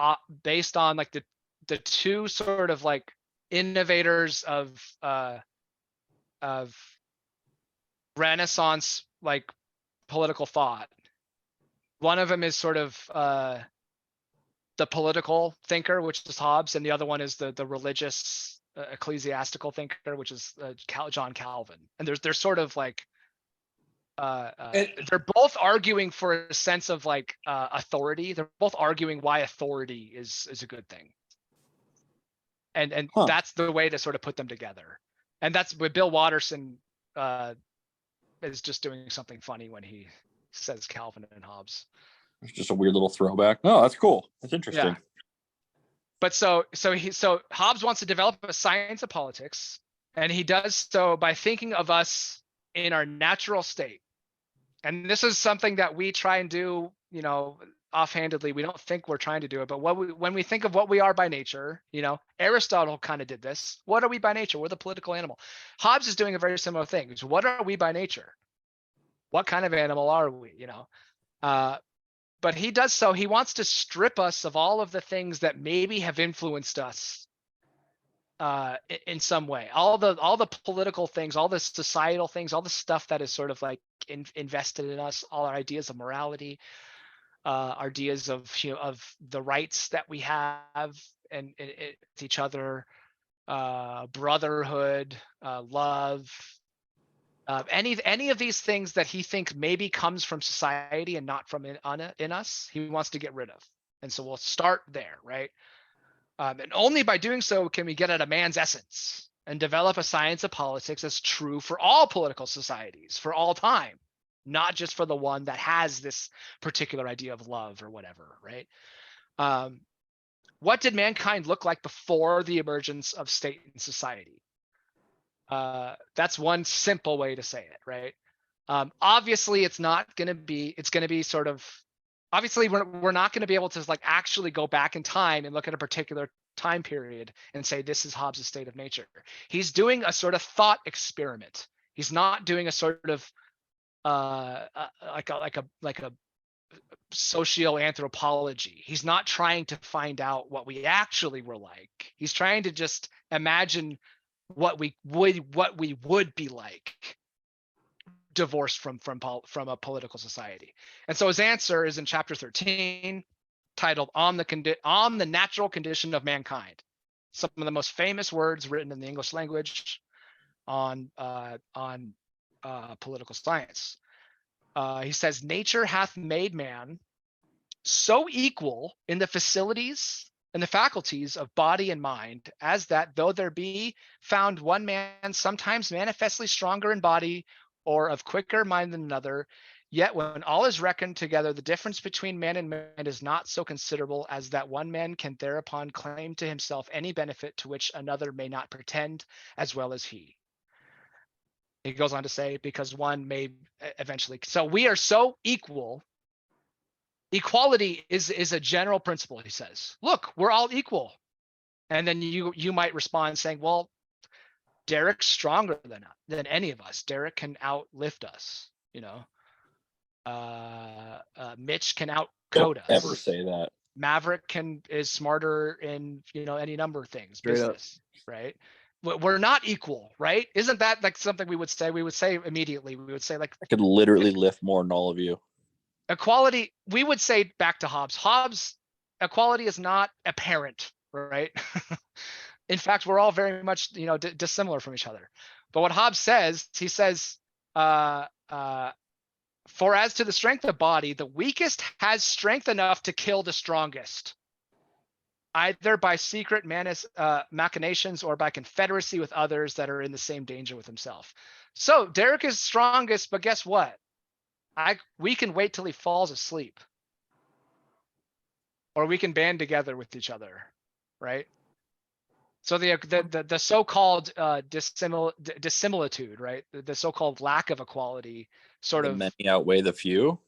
based on like the two sort of like innovators of Renaissance like political thought. One of them is sort of the political thinker, which is Hobbes, and the other one is the religious ecclesiastical thinker, which is John Calvin. And they're sort of like they're both arguing for a sense of like authority. They're both arguing why authority is a good thing. And that's the way to sort of put them together. And that's what Bill Watterson is just doing something funny when he says Calvin and Hobbes. It's just a weird little throwback. Oh, that's cool. That's interesting. Yeah. But so Hobbes wants to develop a science of politics, and he does so by thinking of us in our natural state. And this is something that we try and do, offhandedly. We don't think we're trying to do it, but when we think of what we are by nature, Aristotle kind of did this. What are we by nature? We're the political animal. Hobbes is doing a very similar thing. So what are we by nature? What kind of animal are we? But he does so. He wants to strip us of all of the things that maybe have influenced us in some way. All the political things, all the societal things, all the stuff that is sort of like invested in us. All our ideas of morality, ideas of the rights that we have and with each other, brotherhood, love. Any of these things that he thinks maybe comes from society and not from in us, he wants to get rid of. And so we'll start there, right? And only by doing so can we get at a man's essence and develop a science of politics that's true for all political societies, for all time, not just for the one that has this particular idea of love or whatever, right? What did mankind look like before the emergence of state and society? That's one simple way to say it, right? Obviously, it's going to be sort of, obviously we're not going to be able to like actually go back in time and look at a particular time period and say this is Hobbes' state of nature. He's doing a sort of thought experiment. He's not doing a sort of like a socioanthropology. He's not trying to find out what we actually were like. He's trying to just imagine what we would be like divorced from a political society. And so his answer is in chapter 13, titled on the natural condition of mankind. Some of the most famous words written in the English language on political science. He says, nature hath made man so equal in the facilities and the faculties of body and mind, as that though there be found one man sometimes manifestly stronger in body or of quicker mind than another, yet when all is reckoned together, the difference between man and man is not so considerable as that one man can thereupon claim to himself any benefit to which another may not pretend as well as he. He goes on to say, because one may eventually, so we are so equal. Equality is a general principle, he says. Look, we're all equal. And then you might respond saying, well, Derek's stronger than any of us. Derek can outlift us, you know. Mitch can outcode us. Don't ever say that. Maverick is smarter in, you know, any number of things, business, right? We're not equal, right? Isn't that like something we would say? We would say immediately, we would say like, I could literally lift more than all of you. Equality, we would say back to Hobbes, equality is not apparent, right? In fact, we're all very much, you know, dissimilar from each other. But what Hobbes says, he says, for as to the strength of body, the weakest has strength enough to kill the strongest, either by secret machinations or by confederacy with others that are in the same danger with himself. So Derek is strongest, but guess what? We can wait till he falls asleep, or we can band together with each other, right? So the so-called dissimilitude, right? The so-called lack of equality, sort The of many outweigh the few.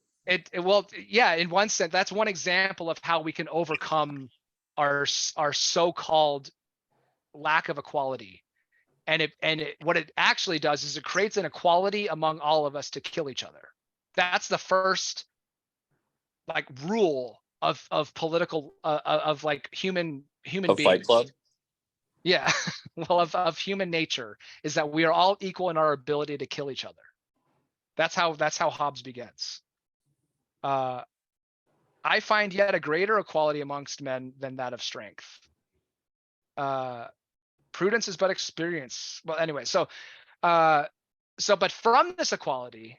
Well, yeah, in one sense, that's one example of how we can overcome our so-called lack of equality. And what it actually does is it creates an equality among all of us to kill each other. That's the first like rule of political of like human Of beings. Fight Club. Yeah, well, of human nature is that we are all equal in our ability to kill each other. That's how Hobbes begins. I find yet a greater equality amongst men than that of strength. Prudence is but experience. Well, anyway, but from this equality,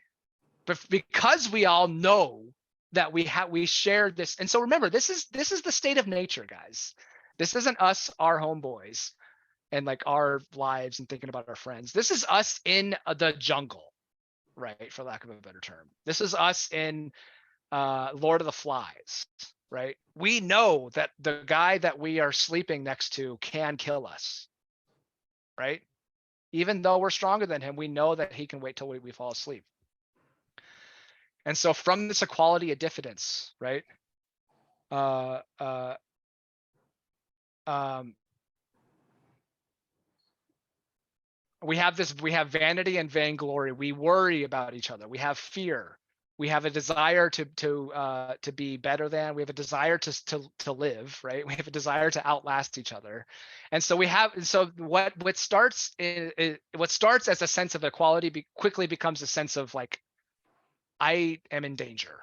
but because we all know that we share this, and so remember, this is the state of nature, guys. This isn't us, our homeboys, and like our lives and thinking about our friends. This is us in the jungle, right? For lack of a better term. This is us in Lord of the Flies, right? We know that the guy that we are sleeping next to can kill us, right? Even though we're stronger than him, we know that he can wait till we fall asleep. And so from this equality of diffidence, right? We have vanity and vainglory. We worry about each other. We have fear. We have a desire to be better than. We have a desire to live, right? We have a desire to outlast each other, and so what starts as a sense of equality quickly becomes a sense of like, I am in danger.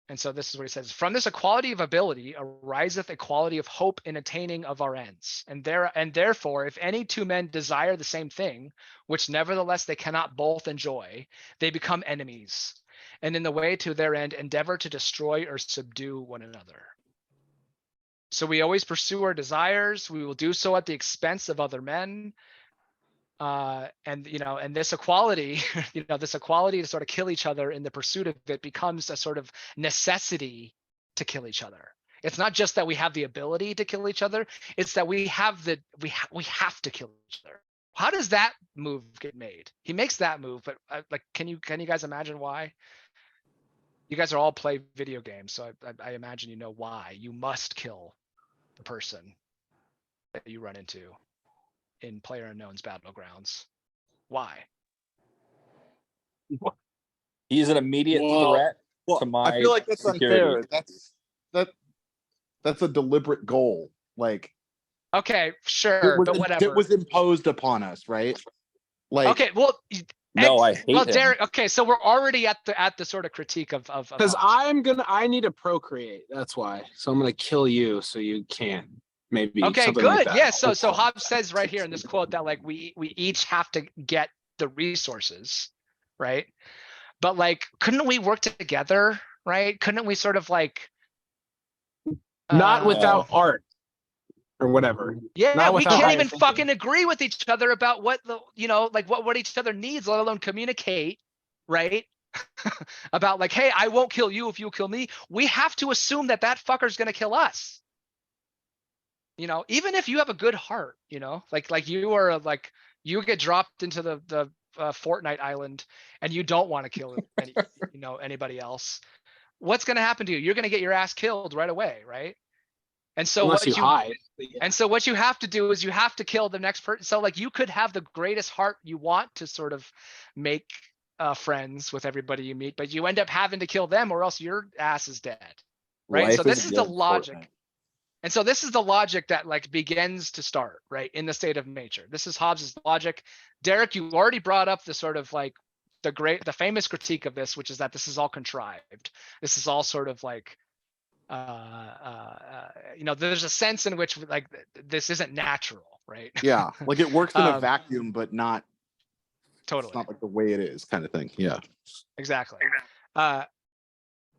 And so this is what he says: from this equality of ability ariseth equality of hope in attaining of our ends. And therefore, if any two men desire the same thing, which nevertheless they cannot both enjoy, they become enemies, and in the way to their end endeavor to destroy or subdue one another. So we always pursue our desires. We will do so at the expense of other men. And this equality, this equality to sort of kill each other in the pursuit of it becomes a sort of necessity to kill each other. It's not just that we have the ability to kill each other; it's that we have to kill each other. How does that move get made? He makes that move, but like, can you guys imagine why? You guys are all play video games, so I imagine you know why. You must kill the person that you run into in PlayerUnknown's Battlegrounds. Why? He's an immediate threat to my I feel like that's security. unfair. That's a deliberate goal. Like, okay, sure, but whatever. It was imposed upon us, right? Like, okay, well, no, I hate him. Derek. Okay, so we're already at the sort of critique of because Hobbes. I need to procreate. That's why. So I'm gonna kill you so you can. Maybe. Okay, something good. like that. Yeah. So Hobbes says right here in this quote that like we each have to get the resources, right? But like, couldn't we work together, right? Couldn't we sort of like not without art or whatever. Yeah, not we without can't even thinking. fucking agree with each other about what the like what each other needs, let alone communicate, right? About like, hey, I won't kill you if you kill me. We have to assume that that fucker's gonna kill us. Even if you have a good heart, like you are like you get dropped into the Fortnite island and you don't want to kill anybody else. What's going to happen to you? You're going to get your ass killed right away, right? And so Unless you hide. And so what you have to do is you have to kill the next person. So like you could have the greatest heart you want to sort of make friends with everybody you meet, but you end up having to kill them or else your ass is dead, right? Life so this is the against logic. Fortnite. And so this is the logic that like begins to start, right, in the state of nature. This is Hobbes's logic. Derek, you already brought up the sort of like the famous critique of this, which is that this is all contrived. This is all sort of like, there's a sense in which like this isn't natural, right? yeah, like it works in a vacuum, but not totally. It's not like the way it is, kind of thing. Yeah, exactly.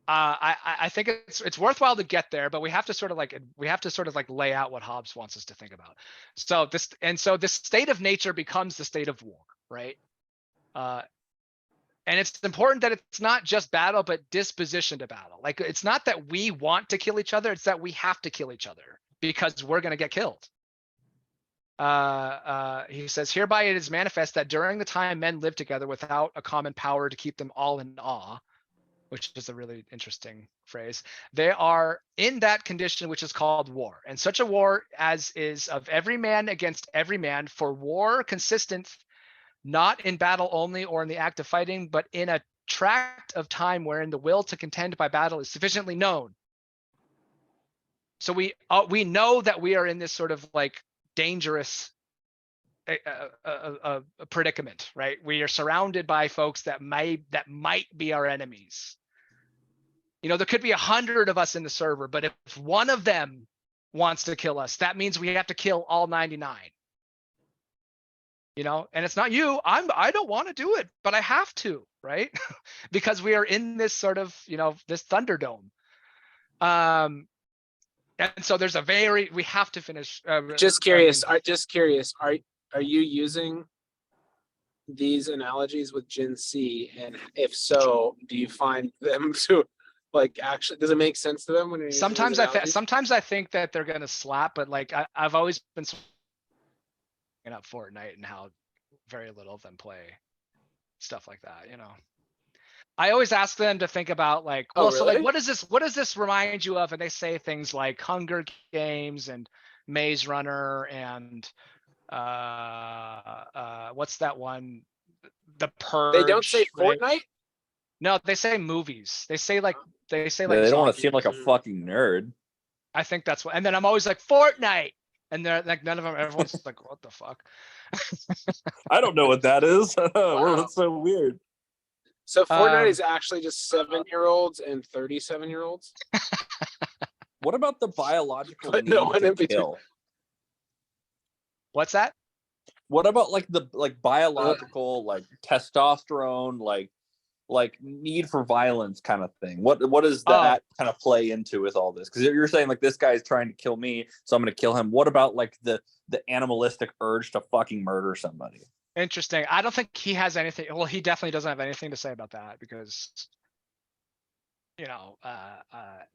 I think it's worthwhile to get there, but we have to sort of like lay out what Hobbes wants us to think about. So this state of nature becomes the state of war, right? And it's important that it's not just battle, but disposition to battle. Like it's not that we want to kill each other; it's that we have to kill each other because we're going to get killed. He says, hereby it is manifest that during the time men lived together without a common power to keep them all in awe, which is a really interesting phrase. They are in that condition which is called war, and such a war as is of every man against every man, for war consisteth not in battle only or in the act of fighting, but in a tract of time wherein the will to contend by battle is sufficiently known. So we know that we are in this sort of like dangerous predicament, right? We are surrounded by folks that might be our enemies. There could be 100 of us in the server, but if one of them wants to kill us, that means we have to kill all 99. And it's not you. I don't want to do it, but I have to, right? Because we are in this sort of, this Thunderdome. And so there's we have to finish. Just curious. Are you using these analogies with Gen C? And if so, do you find them to like actually, does it make sense to them when you're sometimes I think that they're going to slap, but like I've always been up Fortnite and how very little of them play stuff like that. I always ask them to think about like, well, so like, what does this remind you of? And they say things like Hunger Games and Maze Runner and what's that one? The Purge. They don't say Fortnite? Right? No, they say movies. They say like they don't want to seem like a fucking nerd. I think that's what, and then I'm always like Fortnite. And they're like, none of them, everyone's like, what the fuck? I don't know what that is. Wow. That's so weird. So Fortnite is actually just 7-year-olds and 37-year-olds? What about the biological But need no one to in between. kill? What's that? What about like the biological like testosterone like need for violence kind of thing? What does that kind of play into with all this? Because you're saying like this guy's trying to kill me, so I'm going to kill him. What about like the animalistic urge to fucking murder somebody? Interesting. I don't think he has anything. Well, he definitely doesn't have anything to say about that because,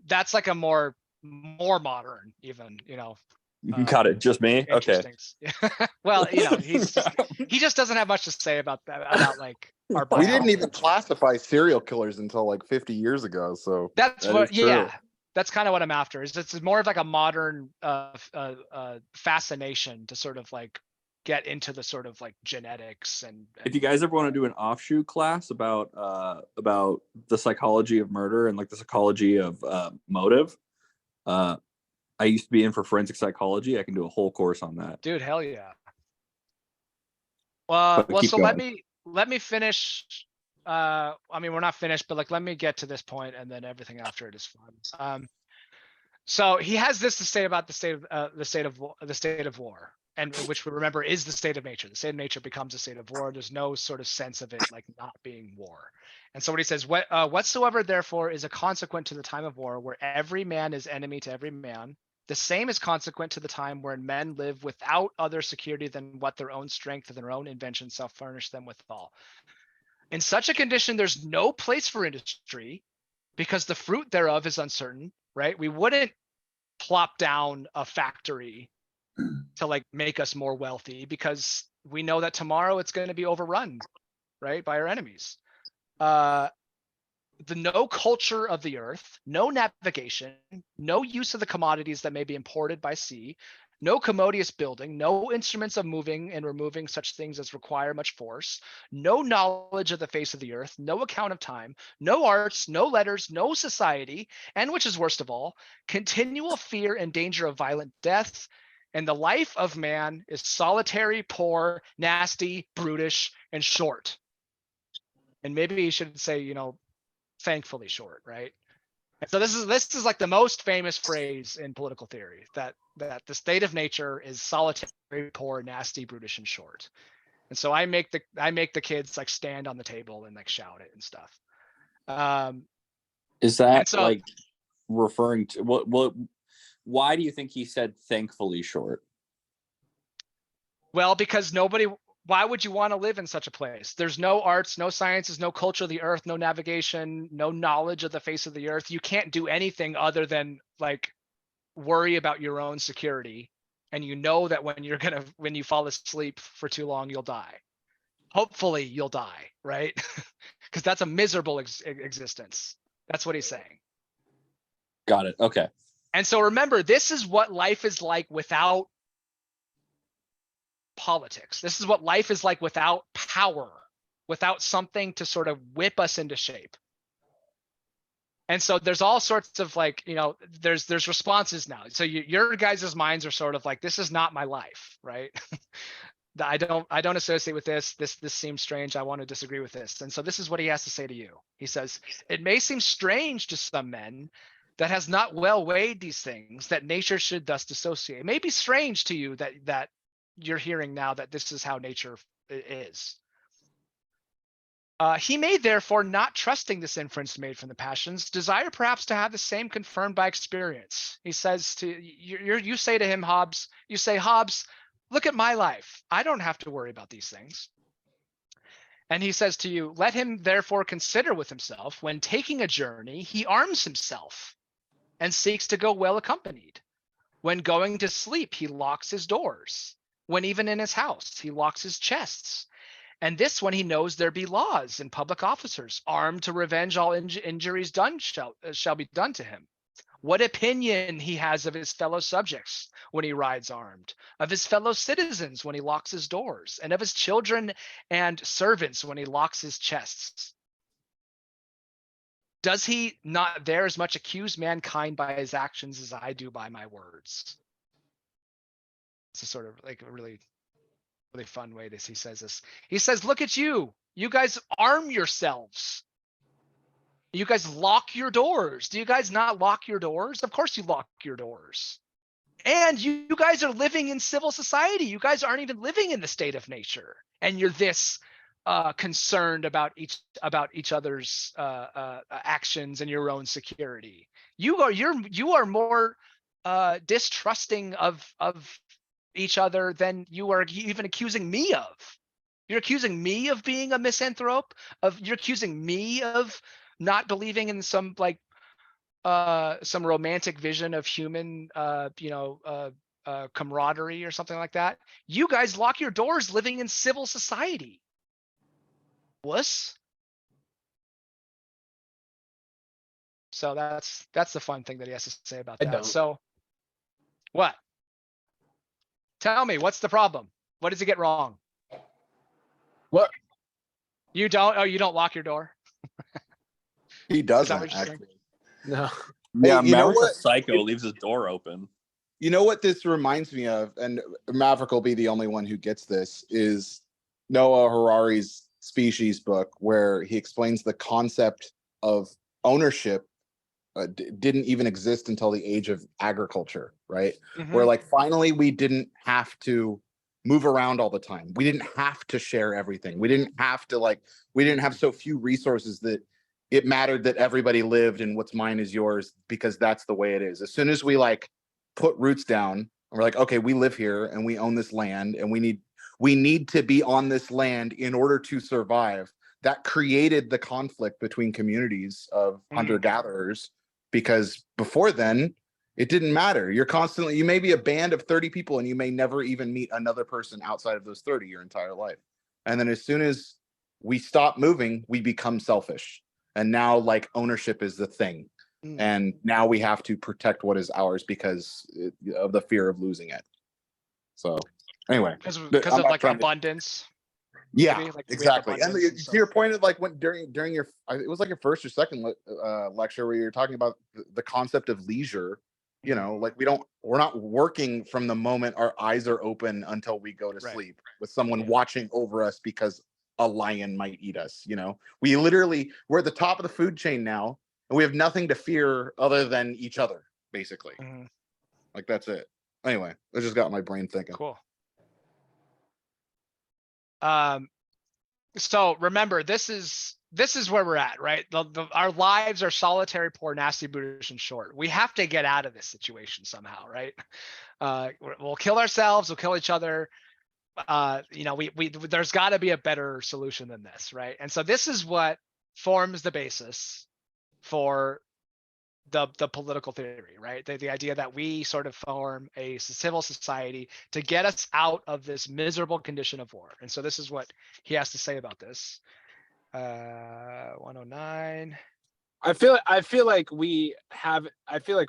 that's like a more modern even, Got it. Just me. Okay. interesting. Well, you know, he just doesn't have much to say about that, about like our We didn't biology. even classify serial killers until like 50 years ago. So That's That what, is true. yeah. That's kind of what I'm after. Is it's more of like a modern fascination to sort of like get into the sort of like genetics and If you guys ever want to do an offshoot class about the psychology of murder and like the psychology of motive, I used to be in for forensic psychology. I can do a whole course on that. dude, hell yeah. But Well, keep so going. let me finish. I mean, we're not finished, but like, let me get to this point, and then everything after it is fun. So he has this to say about the state of war, and which we remember is the state of nature. The state of nature becomes a state of war. There's no sort of sense of it like not being war. And so what he says, whatsoever therefore is a consequent to the time of war, where every man is enemy to every man, the same is consequent to the time wherein men live without other security than what their own strength and their own invention shall furnish them withal. In such a condition, there's no place for industry, because the fruit thereof is uncertain, right? We wouldn't plop down a factory to like make us more wealthy, because we know that tomorrow it's going to be overrun, right, by our enemies. The no culture of the earth, no navigation, no use of the commodities that may be imported by sea, no commodious building, no instruments of moving and removing such things as require much force, no knowledge of the face of the earth, no account of time, no arts, no letters, no society, and which is worst of all, continual fear and danger of violent death. And the life of man is solitary, poor, nasty, brutish, and short. And maybe you should say, you know, thankfully short, right? And so this is like the most famous phrase in political theory, that the state of nature is solitary, poor, nasty, brutish, and short. And so I make the kids like stand on the table and like shout it and stuff. Is that so, like referring to what? Why do you think he said thankfully short? Well, because why would you want to live in such a place? There's no arts, no sciences, no culture of the earth, no navigation, no knowledge of the face of the earth. You can't do anything other than like worry about your own security. And you know that when you fall asleep for too long, you'll die. Hopefully you'll die, right? Because that's a miserable existence. That's what he's saying. Got it. Okay. And so remember, this is what life is like without politics. This is what life is like without power, without something to sort of whip us into shape. And so there's all sorts of like, you know, there's responses now. So your guys' minds are sort of like, this is not my life, right? I don't associate with this. This seems strange. I want to disagree with this. And so this is what he has to say to you. He says, it may seem strange to some men that has not well weighed these things, that nature should thus dissociate. It may be strange to you that you're hearing now that this is how nature is. He may therefore, not trusting this inference made from the passions, desire perhaps to have the same confirmed by experience. He says to you say to him, Hobbes, you say, Hobbes, look at my life. I don't have to worry about these things. And he says to you, let him therefore consider with himself, when taking a journey, he arms himself and seeks to go well accompanied. When going to sleep, he locks his doors. When even in his house, he locks his chests. And this when he knows there be laws and public officers, armed to revenge all injuries done shall be done to him. What opinion he has of his fellow subjects when he rides armed, of his fellow citizens when he locks his doors, and of his children and servants when he locks his chests. Does he not there as much accuse mankind by his actions as I do by my words? It's a sort of like a really fun way he says this. He says, look at you. You guys arm yourselves. You guys lock your doors. Do you guys not lock your doors? Of course you lock your doors. And you guys are living in civil society. You guys aren't even living in the state of nature. And you're this concerned about each other's actions and your own security. You are more distrusting of each other than you are even accusing me of. You're accusing me of being a misanthrope, you're accusing me of not believing in some romantic vision of human camaraderie or something like that. You guys lock your doors living in civil society. Wuss. So that's the fun thing that he has to say about I that. don't. So what? Tell me, what's the problem? What does he get wrong? What? You don't? Oh, you don't lock your door? He Is that what doesn't you're saying? actually. No. Yeah, Hey, you know Maverick's a what? psycho, leaves his door open. You know what this reminds me of, and Maverick will be the only one who gets this, is Noah Harari's Species book, where he explains the concept of ownership didn't even exist until the age of agriculture, right? Where like finally we didn't have to move around all the time. We didn't have to share everything. We didn't have to we didn't have so few resources that it mattered that everybody lived and what's mine is yours, because that's the way it is. As soon as we put roots down and we're like, okay, we live here and we own this land and we need to be on this land in order to survive. That created the conflict between communities of hunter-gatherers, because before then it didn't matter. You may be a band of 30 people and you may never even meet another person outside of those 30 your entire life. And then as soon as we stop moving, we become selfish. And now ownership is the thing. And now we have to protect what is ours because of the fear of losing it. So anyway, because of abundance. Yeah, maybe? exactly. And abundance to your point of when during your, it was your first or second lecture where you're talking about the concept of leisure. You know, we're not working from the moment our eyes are open until we go to sleep with someone watching over us because a lion might eat us. You know, we're at the top of the food chain now. And we have nothing to fear other than each other, basically. That's it. Anyway, I just got my brain thinking. Cool. So remember, this is where we're at, right? Our lives are solitary, poor, nasty, brutish, and short. We have to get out of this situation somehow, right? We'll kill ourselves. We'll kill each other. There's got to be a better solution than this, right? And so this is what forms the basis for the political theory, right? The idea that we sort of form a civil society to get us out of this miserable condition of war. And so this is what he has to say about this. 109. I feel like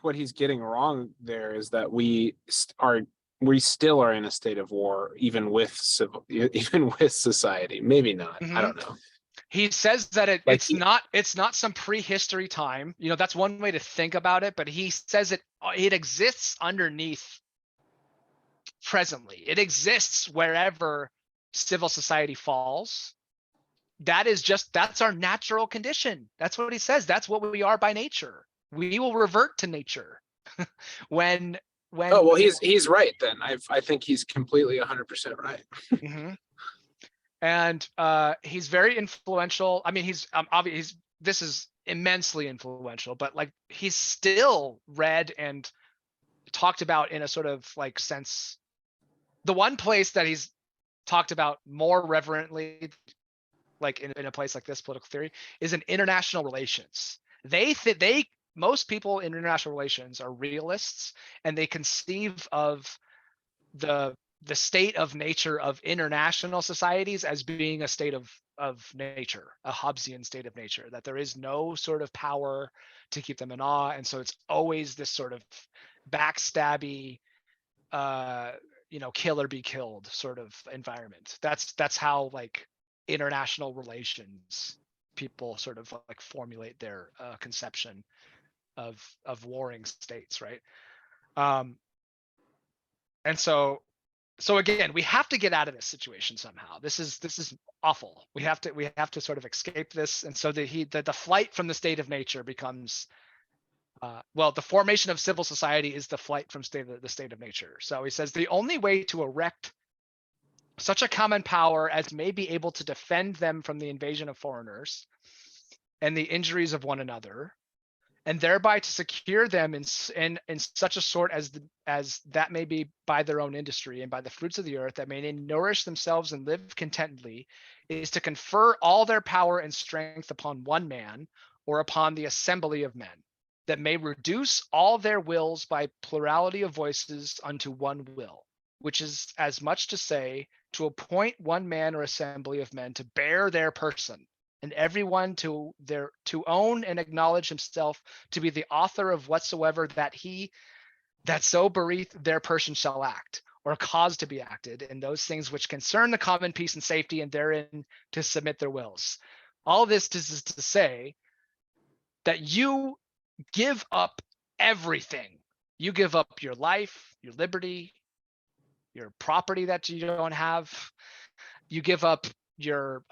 what he's getting wrong there is that we still are in a state of war, even with society. Maybe not. I don't know. He says that it's not some prehistory time. That's one way to think about it, but he says it exists underneath presently. It exists wherever civil society falls. That's our natural condition. That's what he says. That's what we are by nature. We will revert to nature when oh well, he's right then. I think he's completely 100% right. And he's very influential. I mean, he's obviously this is immensely influential, but he's still read and talked about in a sort of sense. The one place that he's talked about more reverently, in a place like this, political theory, is in international relations. Most people in international relations are realists, and they conceive of the state of nature of international societies as being a state of nature, a Hobbesian state of nature, that there is no sort of power to keep them in awe. And so it's always this sort of backstabby, kill or be killed sort of environment. That's how international relations people sort of formulate their conception of warring states, right? And so again, we have to get out of this situation somehow. This is awful. We have to sort of escape this. And so the flight from the state of nature becomes, the formation of civil society is the flight from the state of nature. So he says the only way to erect such a common power as may be able to defend them from the invasion of foreigners and the injuries of one another, and thereby to secure them in such a sort as that may be by their own industry and by the fruits of the earth, that may nourish themselves and live contentedly, is to confer all their power and strength upon one man or upon the assembly of men. that may reduce all their wills by plurality of voices unto one will, which is as much to say, to appoint one man or assembly of men to bear their person, and everyone to own and acknowledge himself to be the author of whatsoever that so bereath their person shall act, or cause to be acted, in those things which concern the common peace and safety, and therein to submit their wills. All this is to say that you give up everything. You give up your life, your liberty, your property that you don't have. You give up your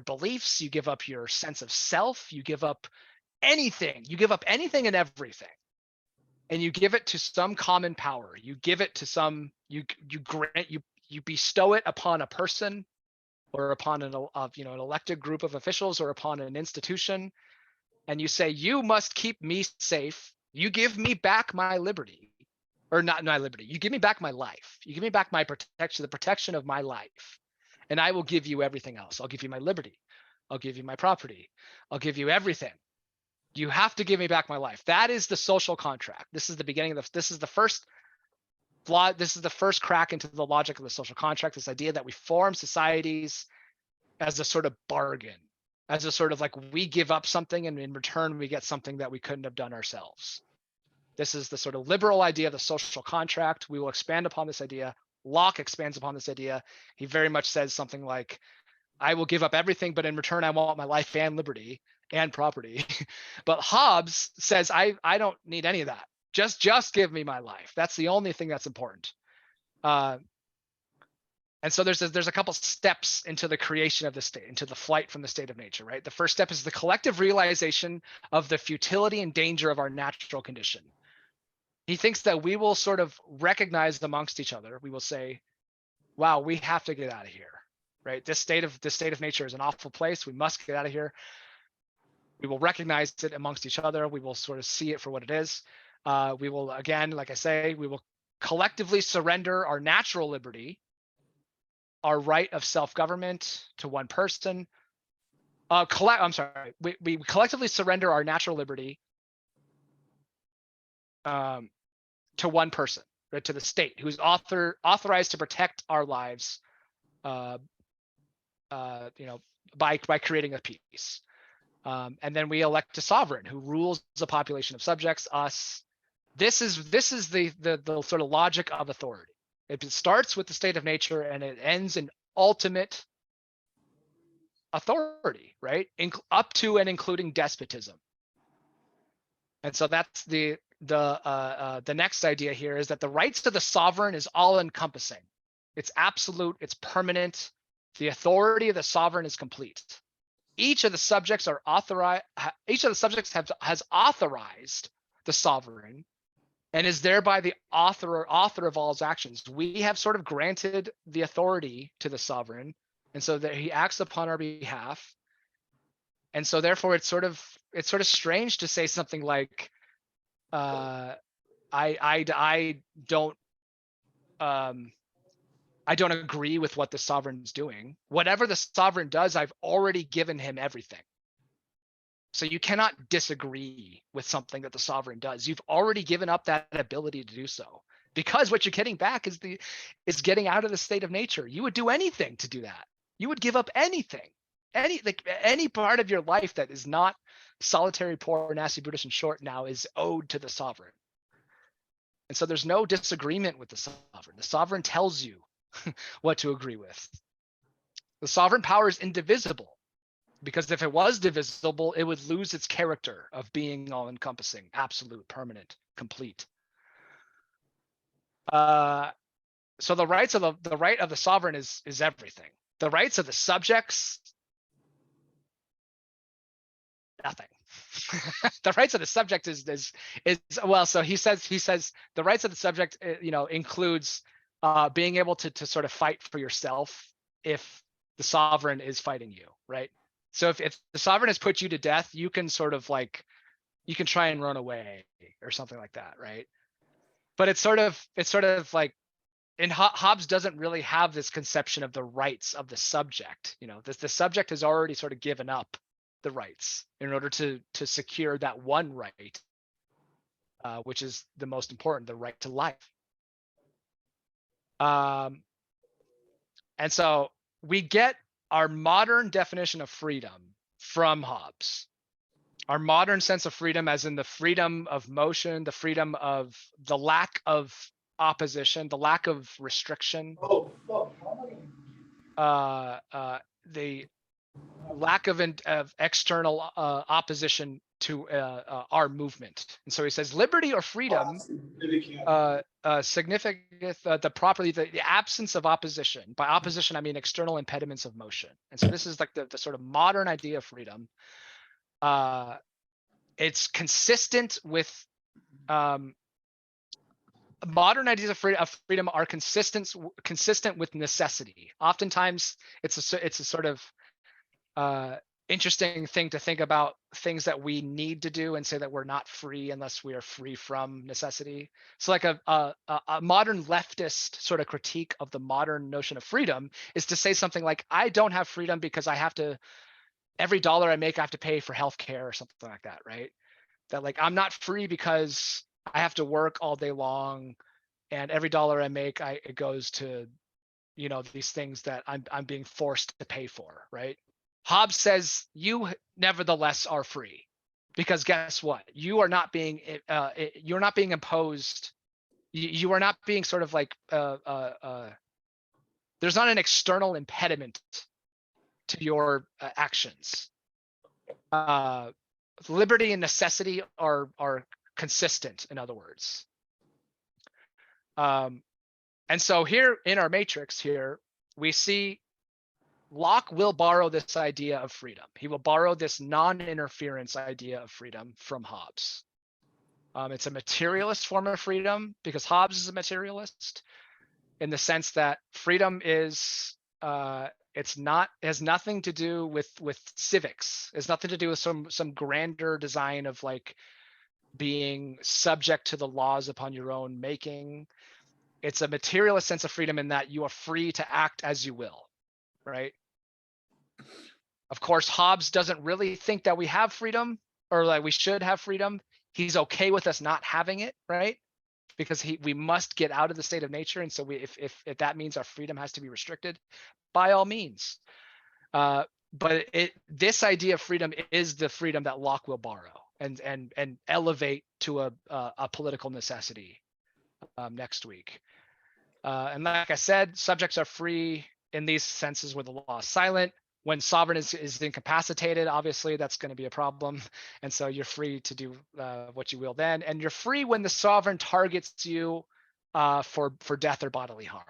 beliefs. You give up your sense of self. You give up anything. You give up anything and everything, and you give it to some common power. You give it to some. You bestow it upon a person, or upon an elected group of officials, or upon an institution, and you say, you must keep me safe. You give me back my liberty. Or not my liberty. You give me back my life. You give me back my protection, the protection of my life. And I will give you everything else. I'll give you my liberty. I'll give you my property. I'll give you everything. You have to give me back my life. That is the social contract. This is the beginning of this is the first flaw. This is the first crack into the logic of the social contract. This idea that we form societies as a sort of bargain, as a sort of like, we give up something and in return we get something that we couldn't have done ourselves. This is the sort of liberal idea of the social contract. We will expand upon this idea. Locke expands upon this idea. He very much says something like, I will give up everything, but in return, I want my life and liberty and property. But Hobbes says, I don't need any of that. Just give me my life. That's the only thing that's important. And so there's a couple steps into the creation of the state, into the flight from the state of nature, right? The first step is the collective realization of the futility and danger of our natural condition. He thinks that we will sort of recognize amongst each other. We will say, wow, we have to get out of here, right? This state of nature is an awful place. We must get out of here. We will recognize it amongst each other. We will sort of see it for what it is. We will, again, like I say, we will collectively surrender our natural liberty, our right of self-government to one person. We collectively surrender our natural liberty to one person, right, to the state, who's authorized to protect our lives, by creating a peace. And then we elect a sovereign who rules a population of subjects, us. This is the sort of logic of authority. It starts with the state of nature and it ends in ultimate authority, right? Up to and including despotism. And so that's the next idea here, is that the rights to the sovereign is all encompassing. It's absolute, it's permanent. The authority of the sovereign is complete. Each of the subjects has authorized the sovereign and is thereby the author of all his actions. We have sort of granted the authority to the sovereign, and so that he acts upon our behalf. And so therefore it's sort of strange to say something like, I don't agree with what the sovereign's doing. Whatever the sovereign does, I've already given him everything. So you cannot disagree with something that the sovereign does. You've already given up that ability to do so, because what you're getting back is getting out of the state of nature. You would do anything to do that. You would give up anything, any part of your life that is not solitary, poor, nasty, brutish, and short now is owed to the sovereign. And so there's no disagreement with the sovereign. The sovereign tells you what to agree with. The sovereign power is indivisible, because if it was divisible, it would lose its character of being all-encompassing, absolute, permanent, complete. So the right of the sovereign is everything. The rights of the subjects, nothing. The rights of the subject is well. So he says the rights of the subject, includes being able to sort of fight for yourself if the sovereign is fighting you, right? So if the sovereign has put you to death, you can sort of you can try and run away or something like that, right? But it's sort of like, and Hobbes doesn't really have this conception of the rights of the subject. The subject has already sort of given up the rights in order to secure that one right, which is the most important, the right to life. And so we get our modern definition of freedom from Hobbes. Our modern sense of freedom, as in the freedom of motion, the freedom of the lack of opposition, the lack of restriction, the lack of external opposition to our movement. And so he says liberty or freedom significant the property, the absence of opposition. By opposition, I mean external impediments of motion. And so this is like the sort of modern idea of freedom. It's consistent with modern ideas of freedom are consistent with necessity. Oftentimes, it's a sort of interesting thing to think about things that we need to do and say that we're not free unless we are free from necessity. So like a modern leftist sort of critique of the modern notion of freedom is to say something like, I don't have freedom because I have to, every dollar I make, I have to pay for healthcare or something like that, right? That like, I'm not free because I have to work all day long and every dollar I make, it goes to, you know, these things that I'm being forced to pay for, right? Hobbes says you nevertheless are free, because guess what? You are not being you're not being imposed. You are not being sort of like there's not an external impediment to your actions. Liberty and necessity are consistent, in other words. And so here in our matrix here, we see Locke will borrow this idea of freedom. He will borrow this non-interference idea of freedom from Hobbes. It's a materialist form of freedom because Hobbes is a materialist in the sense that freedom is it has nothing to do with civics. It's nothing to do with some grander design of like being subject to the laws upon your own making. It's a materialist sense of freedom in that you are free to act as you will, right? Of course, Hobbes doesn't really think that we have freedom or like we should have freedom. He's okay with us not having it, right? Because we must get out of the state of nature. And so if that means our freedom has to be restricted, by all means. But this idea of freedom is the freedom that Locke will borrow and elevate to a political necessity next week. And like I said, subjects are free in these senses where the law is silent. When sovereign is incapacitated, obviously that's going to be a problem. And so you're free to do what you will then. And you're free when the sovereign targets you for death or bodily harm.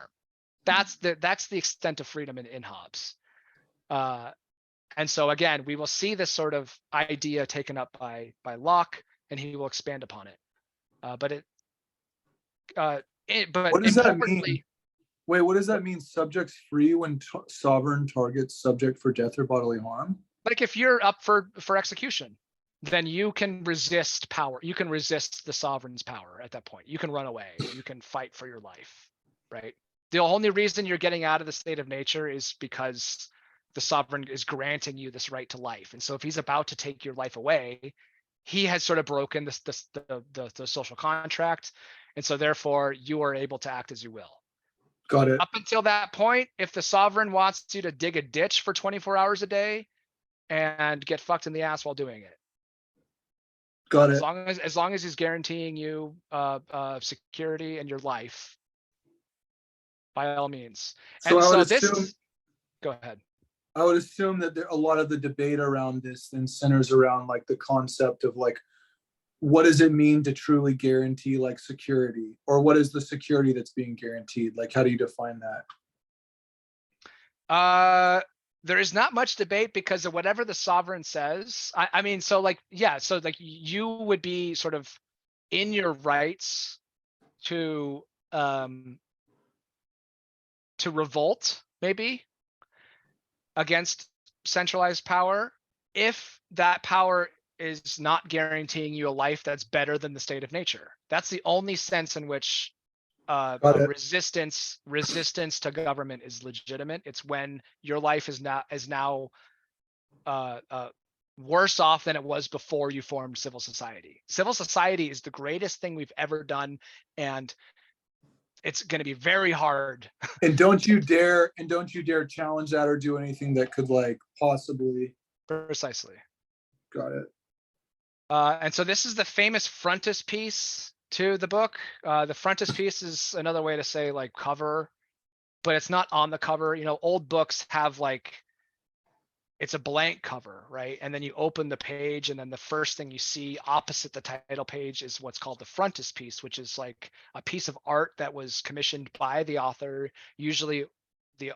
That's the extent of freedom in Hobbes. And so again, we will see this sort of idea taken up by Locke, and he will expand upon it. But what does that mean? Wait, what does that mean? Subjects free when sovereign targets subject for death or bodily harm? Like if you're up for execution, then you can resist power. You can resist the sovereign's power at that point. You can run away. You can fight for your life, right? The only reason you're getting out of the state of nature is because the sovereign is granting you this right to life. And so if he's about to take your life away, he has sort of broken the social contract. And so therefore you are able to act as you will. Got it. Up until that point, if the sovereign wants you to dig a ditch for 24 hours a day and get fucked in the ass while doing it. Got it. As long as he's guaranteeing you security and your life, by all means. So and I would so assume, go ahead. I would assume that a lot of the debate around this then centers around like the concept of like, what does it mean to truly guarantee like security, or what is the security that's being guaranteed? Like, how do you define that? There is not much debate because of whatever the sovereign says. I mean, so like, yeah, so like you would be sort of in your rights to revolt maybe against centralized power if that power is not guaranteeing you a life that's better than the state of nature. That's the only sense in which resistance to government is legitimate. It's when your life is now worse off than it was before you formed civil society. Civil society is the greatest thing we've ever done, and it's going to be very hard. And don't you dare challenge that or do anything that could like possibly. Precisely. Got it. And so this is the famous frontispiece to the book. The frontispiece is another way to say like cover, but it's not on the cover. You know, old books have like, it's a blank cover, right? And then you open the page, and then the first thing you see opposite the title page is what's called the frontispiece, which is like a piece of art that was commissioned by the author. Usually the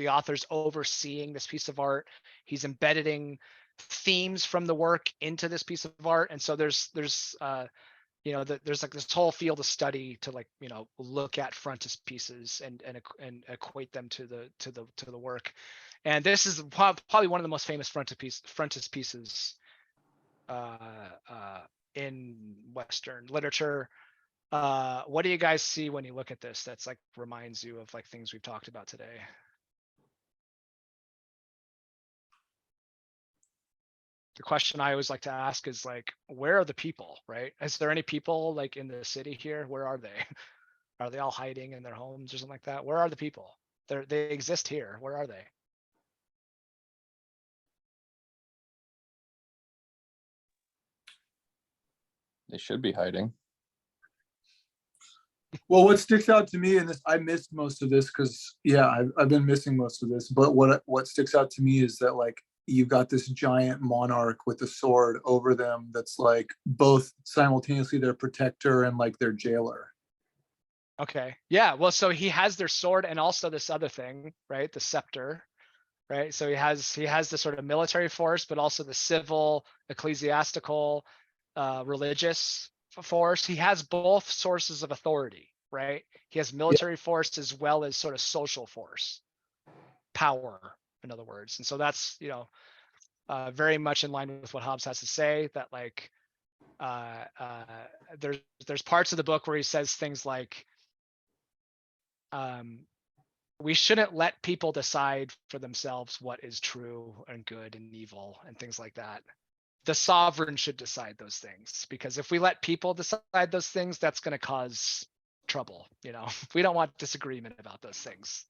author's overseeing this piece of art. He's embedding themes from the work into this piece of art. And so there's you know, there's like this whole field of study to like, you know, look at frontispieces and equate them to the work. And this is probably one of the most famous frontispieces in Western literature. What do you guys see when you look at this that's like reminds you of like things we've talked about today? The question I always like to ask is like, where are the people, right? Is there any people like in the city here? Where are they? Are they all hiding in their homes or something like that? Where are the people? They exist here. Where are they? They should be hiding. Well, what sticks out to me in this, I missed most of this because yeah, I've been missing most of this. But what sticks out to me is that like you've got this giant monarch with a sword over them that's like both simultaneously their protector and like their jailer. Okay. Yeah. Well, so he has their sword and also this other thing, right? The scepter, right? So he has the sort of military force, but also the civil, ecclesiastical, religious force. He has both sources of authority, right? He has military force as well as sort of social force, power, in other words. And so that's, you know, very much in line with what Hobbes has to say, that like there's parts of the book where he says things like we shouldn't let people decide for themselves what is true and good and evil and things like that. The sovereign should decide those things, because if we let people decide those things, that's going to cause trouble. You know, we don't want disagreement about those things.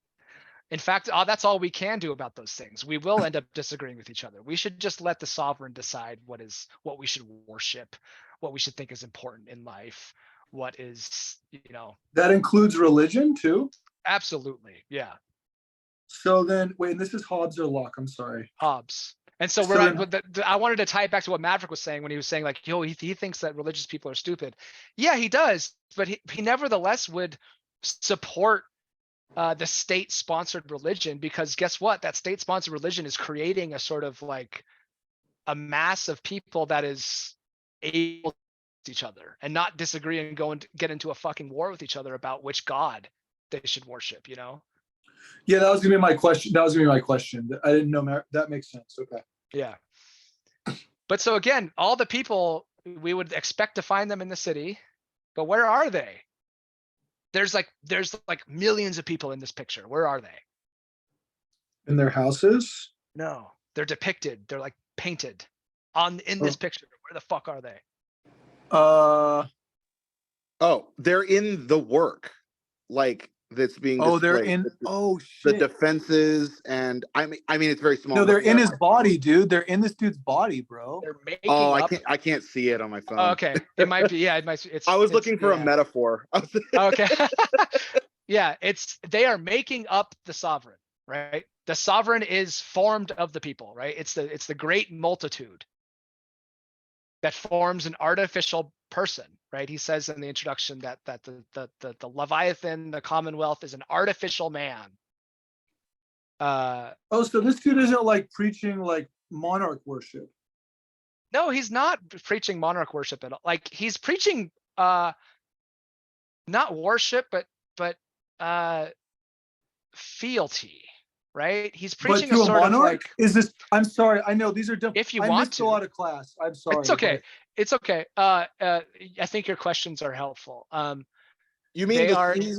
In fact, that's all we can do about those things. We will end up disagreeing with each other. We should just let the sovereign decide what we should worship, what we should think is important in life, what is, you know. That includes religion too? Absolutely, yeah. So then, wait, and this is Hobbes or Locke? I'm sorry. Hobbes. And so I wanted to tie it back to what Maverick was saying when he was saying like, yo, he thinks that religious people are stupid. Yeah, he does, but he nevertheless would support the state-sponsored religion, because guess what? That state-sponsored religion is creating a sort of like a mass of people that is able to each other and not disagree and go and get into a fucking war with each other about which god they should worship, you know? Yeah, that was gonna be my question. I didn't know. That makes sense. Okay. Yeah. But so again, all the people, we would expect to find them in the city, but where are they? There's like millions of people in this picture. Where are they? In their houses? No, they're depicted. They're like painted in this picture. Where the fuck are they? Oh, they're in the work, like that's being displayed. They're in. Oh shit. The defenses, and I mean, it's very small. No, they're in his body, dude. They're in this dude's body, bro. They're making. I can't see it on my phone. Oh, okay, it might be. Yeah, it might. I was looking for a metaphor. Okay. Yeah, they are making up the sovereign, right? The sovereign is formed of the people, right? It's the great multitude that forms an artificial person, right? He says in the introduction that the Leviathan, the Commonwealth, is an artificial man. So this dude isn't like preaching like monarch worship. No, he's not preaching monarch worship at all. Like he's preaching not worship, but fealty, right? He's preaching a sort of like. Is this? I'm sorry. I know these are different. If you want to, a lot of class. I'm sorry. It's okay. It's okay. I think your questions are helpful. You mean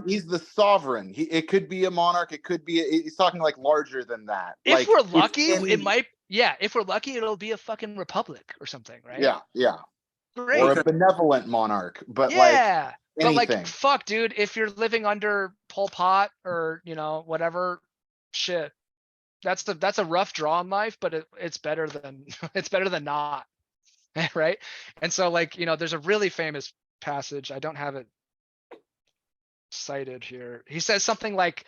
he's the sovereign? It could be a monarch. It could be. He's talking like larger than that. If like, we're lucky, it might. Yeah, if we're lucky, it'll be a fucking republic or something, right? Yeah, yeah. Great. Or a benevolent monarch, but Yeah. But like, anything. fuck, dude, if you're living under Pol Pot or, you know, whatever, shit, that's a rough draw in life, but it's better than it's better than not. Right. And so, like, you know, there's a really famous passage. I don't have it cited here. He says something like,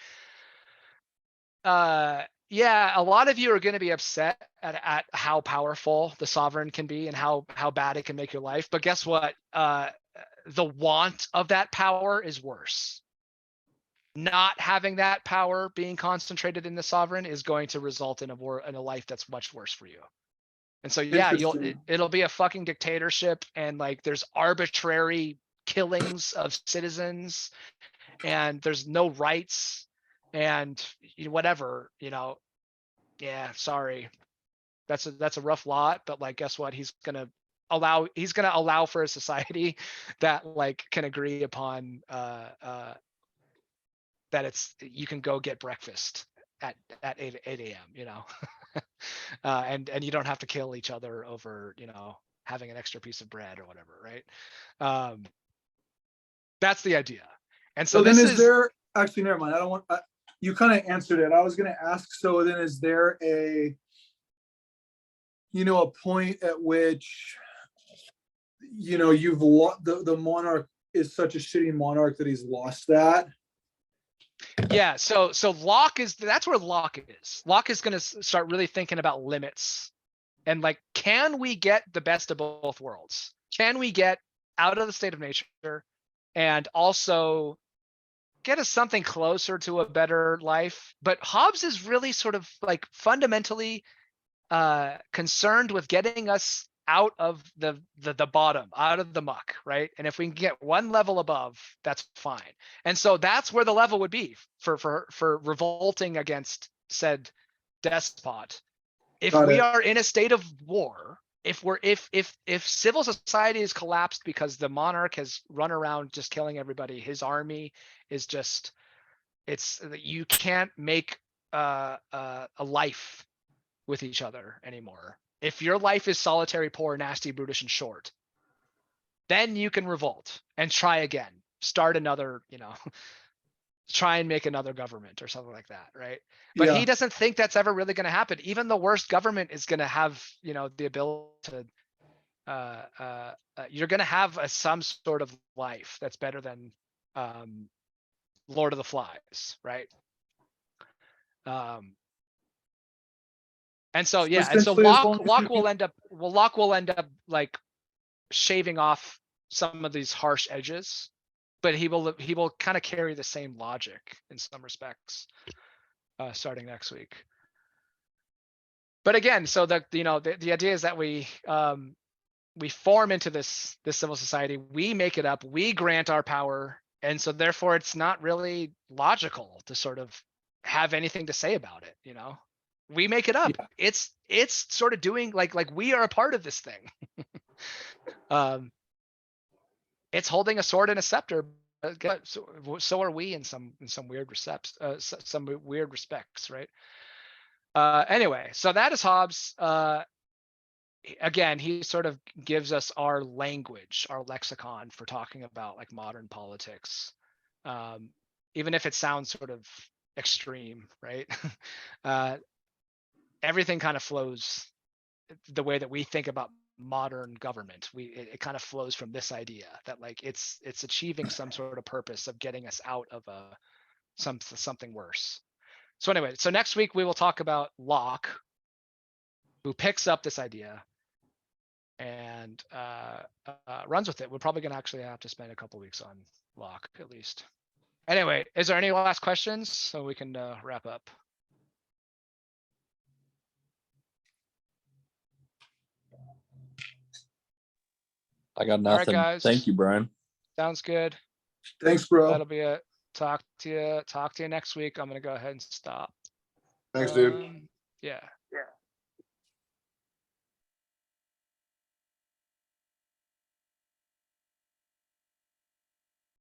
yeah, a lot of you are going to be upset at how powerful the sovereign can be and how bad it can make your life. But guess what? The want of that power is worse. Not having that power being concentrated in the sovereign is going to result in a life that's much worse for you. And so, yeah, it'll be a fucking dictatorship, and like there's arbitrary killings of citizens, and there's no rights, and whatever, you know. Yeah, sorry, that's a rough lot, but like, guess what? He's gonna allow for a society that like can agree upon that you can go get breakfast at 8 a.m. You know. And you don't have to kill each other over, you know, having an extra piece of bread or whatever, right? That's the idea. And so then this is there actually, never mind. I don't want you kind of answered it. I was going to ask, so then is there a point at which you've lost the monarch is such a shitty monarch that he's lost that? Yeah, so Locke that's where Locke is. Locke is going to start really thinking about limits and like, can we get the best of both worlds? Can we get out of the state of nature and also get us something closer to a better life? But Hobbes is really sort of like fundamentally concerned with getting us out of the bottom, out of the muck, right? And if we can get one level above, that's fine. And so that's where the level would be for revolting against said despot. If we are in a state of war, if civil society is collapsed because the monarch has run around just killing everybody, his army is just, you can't make a life with each other anymore. If your life is solitary, poor, nasty, brutish, and short, then you can revolt and try again, start another, try and make another government or something like that, right? But he doesn't think that's ever really going to happen. Even the worst government is going to have, the ability to, you're going to have some sort of life that's better than Lord of the Flies, right? And so, yeah, and so Locke will end up like shaving off some of these harsh edges, but he will kind of carry the same logic in some respects, starting next week. But again, so the idea is that we form into this civil society, we make it up, we grant our power, and so therefore it's not really logical to sort of have anything to say about it, We make it up. Yeah. It's sort of doing like we are a part of this thing. It's holding a sword and a scepter. So are we in some weird respects, right? Anyway, so that is Hobbes. Again, he sort of gives us our language, our lexicon for talking about like modern politics, even if it sounds sort of extreme, right? Everything kind of flows the way that we think about modern government. It kind of flows from this idea that like it's achieving some sort of purpose of getting us out of something worse. So anyway, so next week we will talk about Locke, who picks up this idea and runs with it. We're probably going to actually have to spend a couple weeks on Locke at least. Anyway, is there any last questions so we can wrap up? I got nothing. All right, guys. Thank you, Brian. Sounds good. Thanks, bro. That'll be it. Talk to you next week. I'm gonna go ahead and stop. Thanks, dude. Yeah.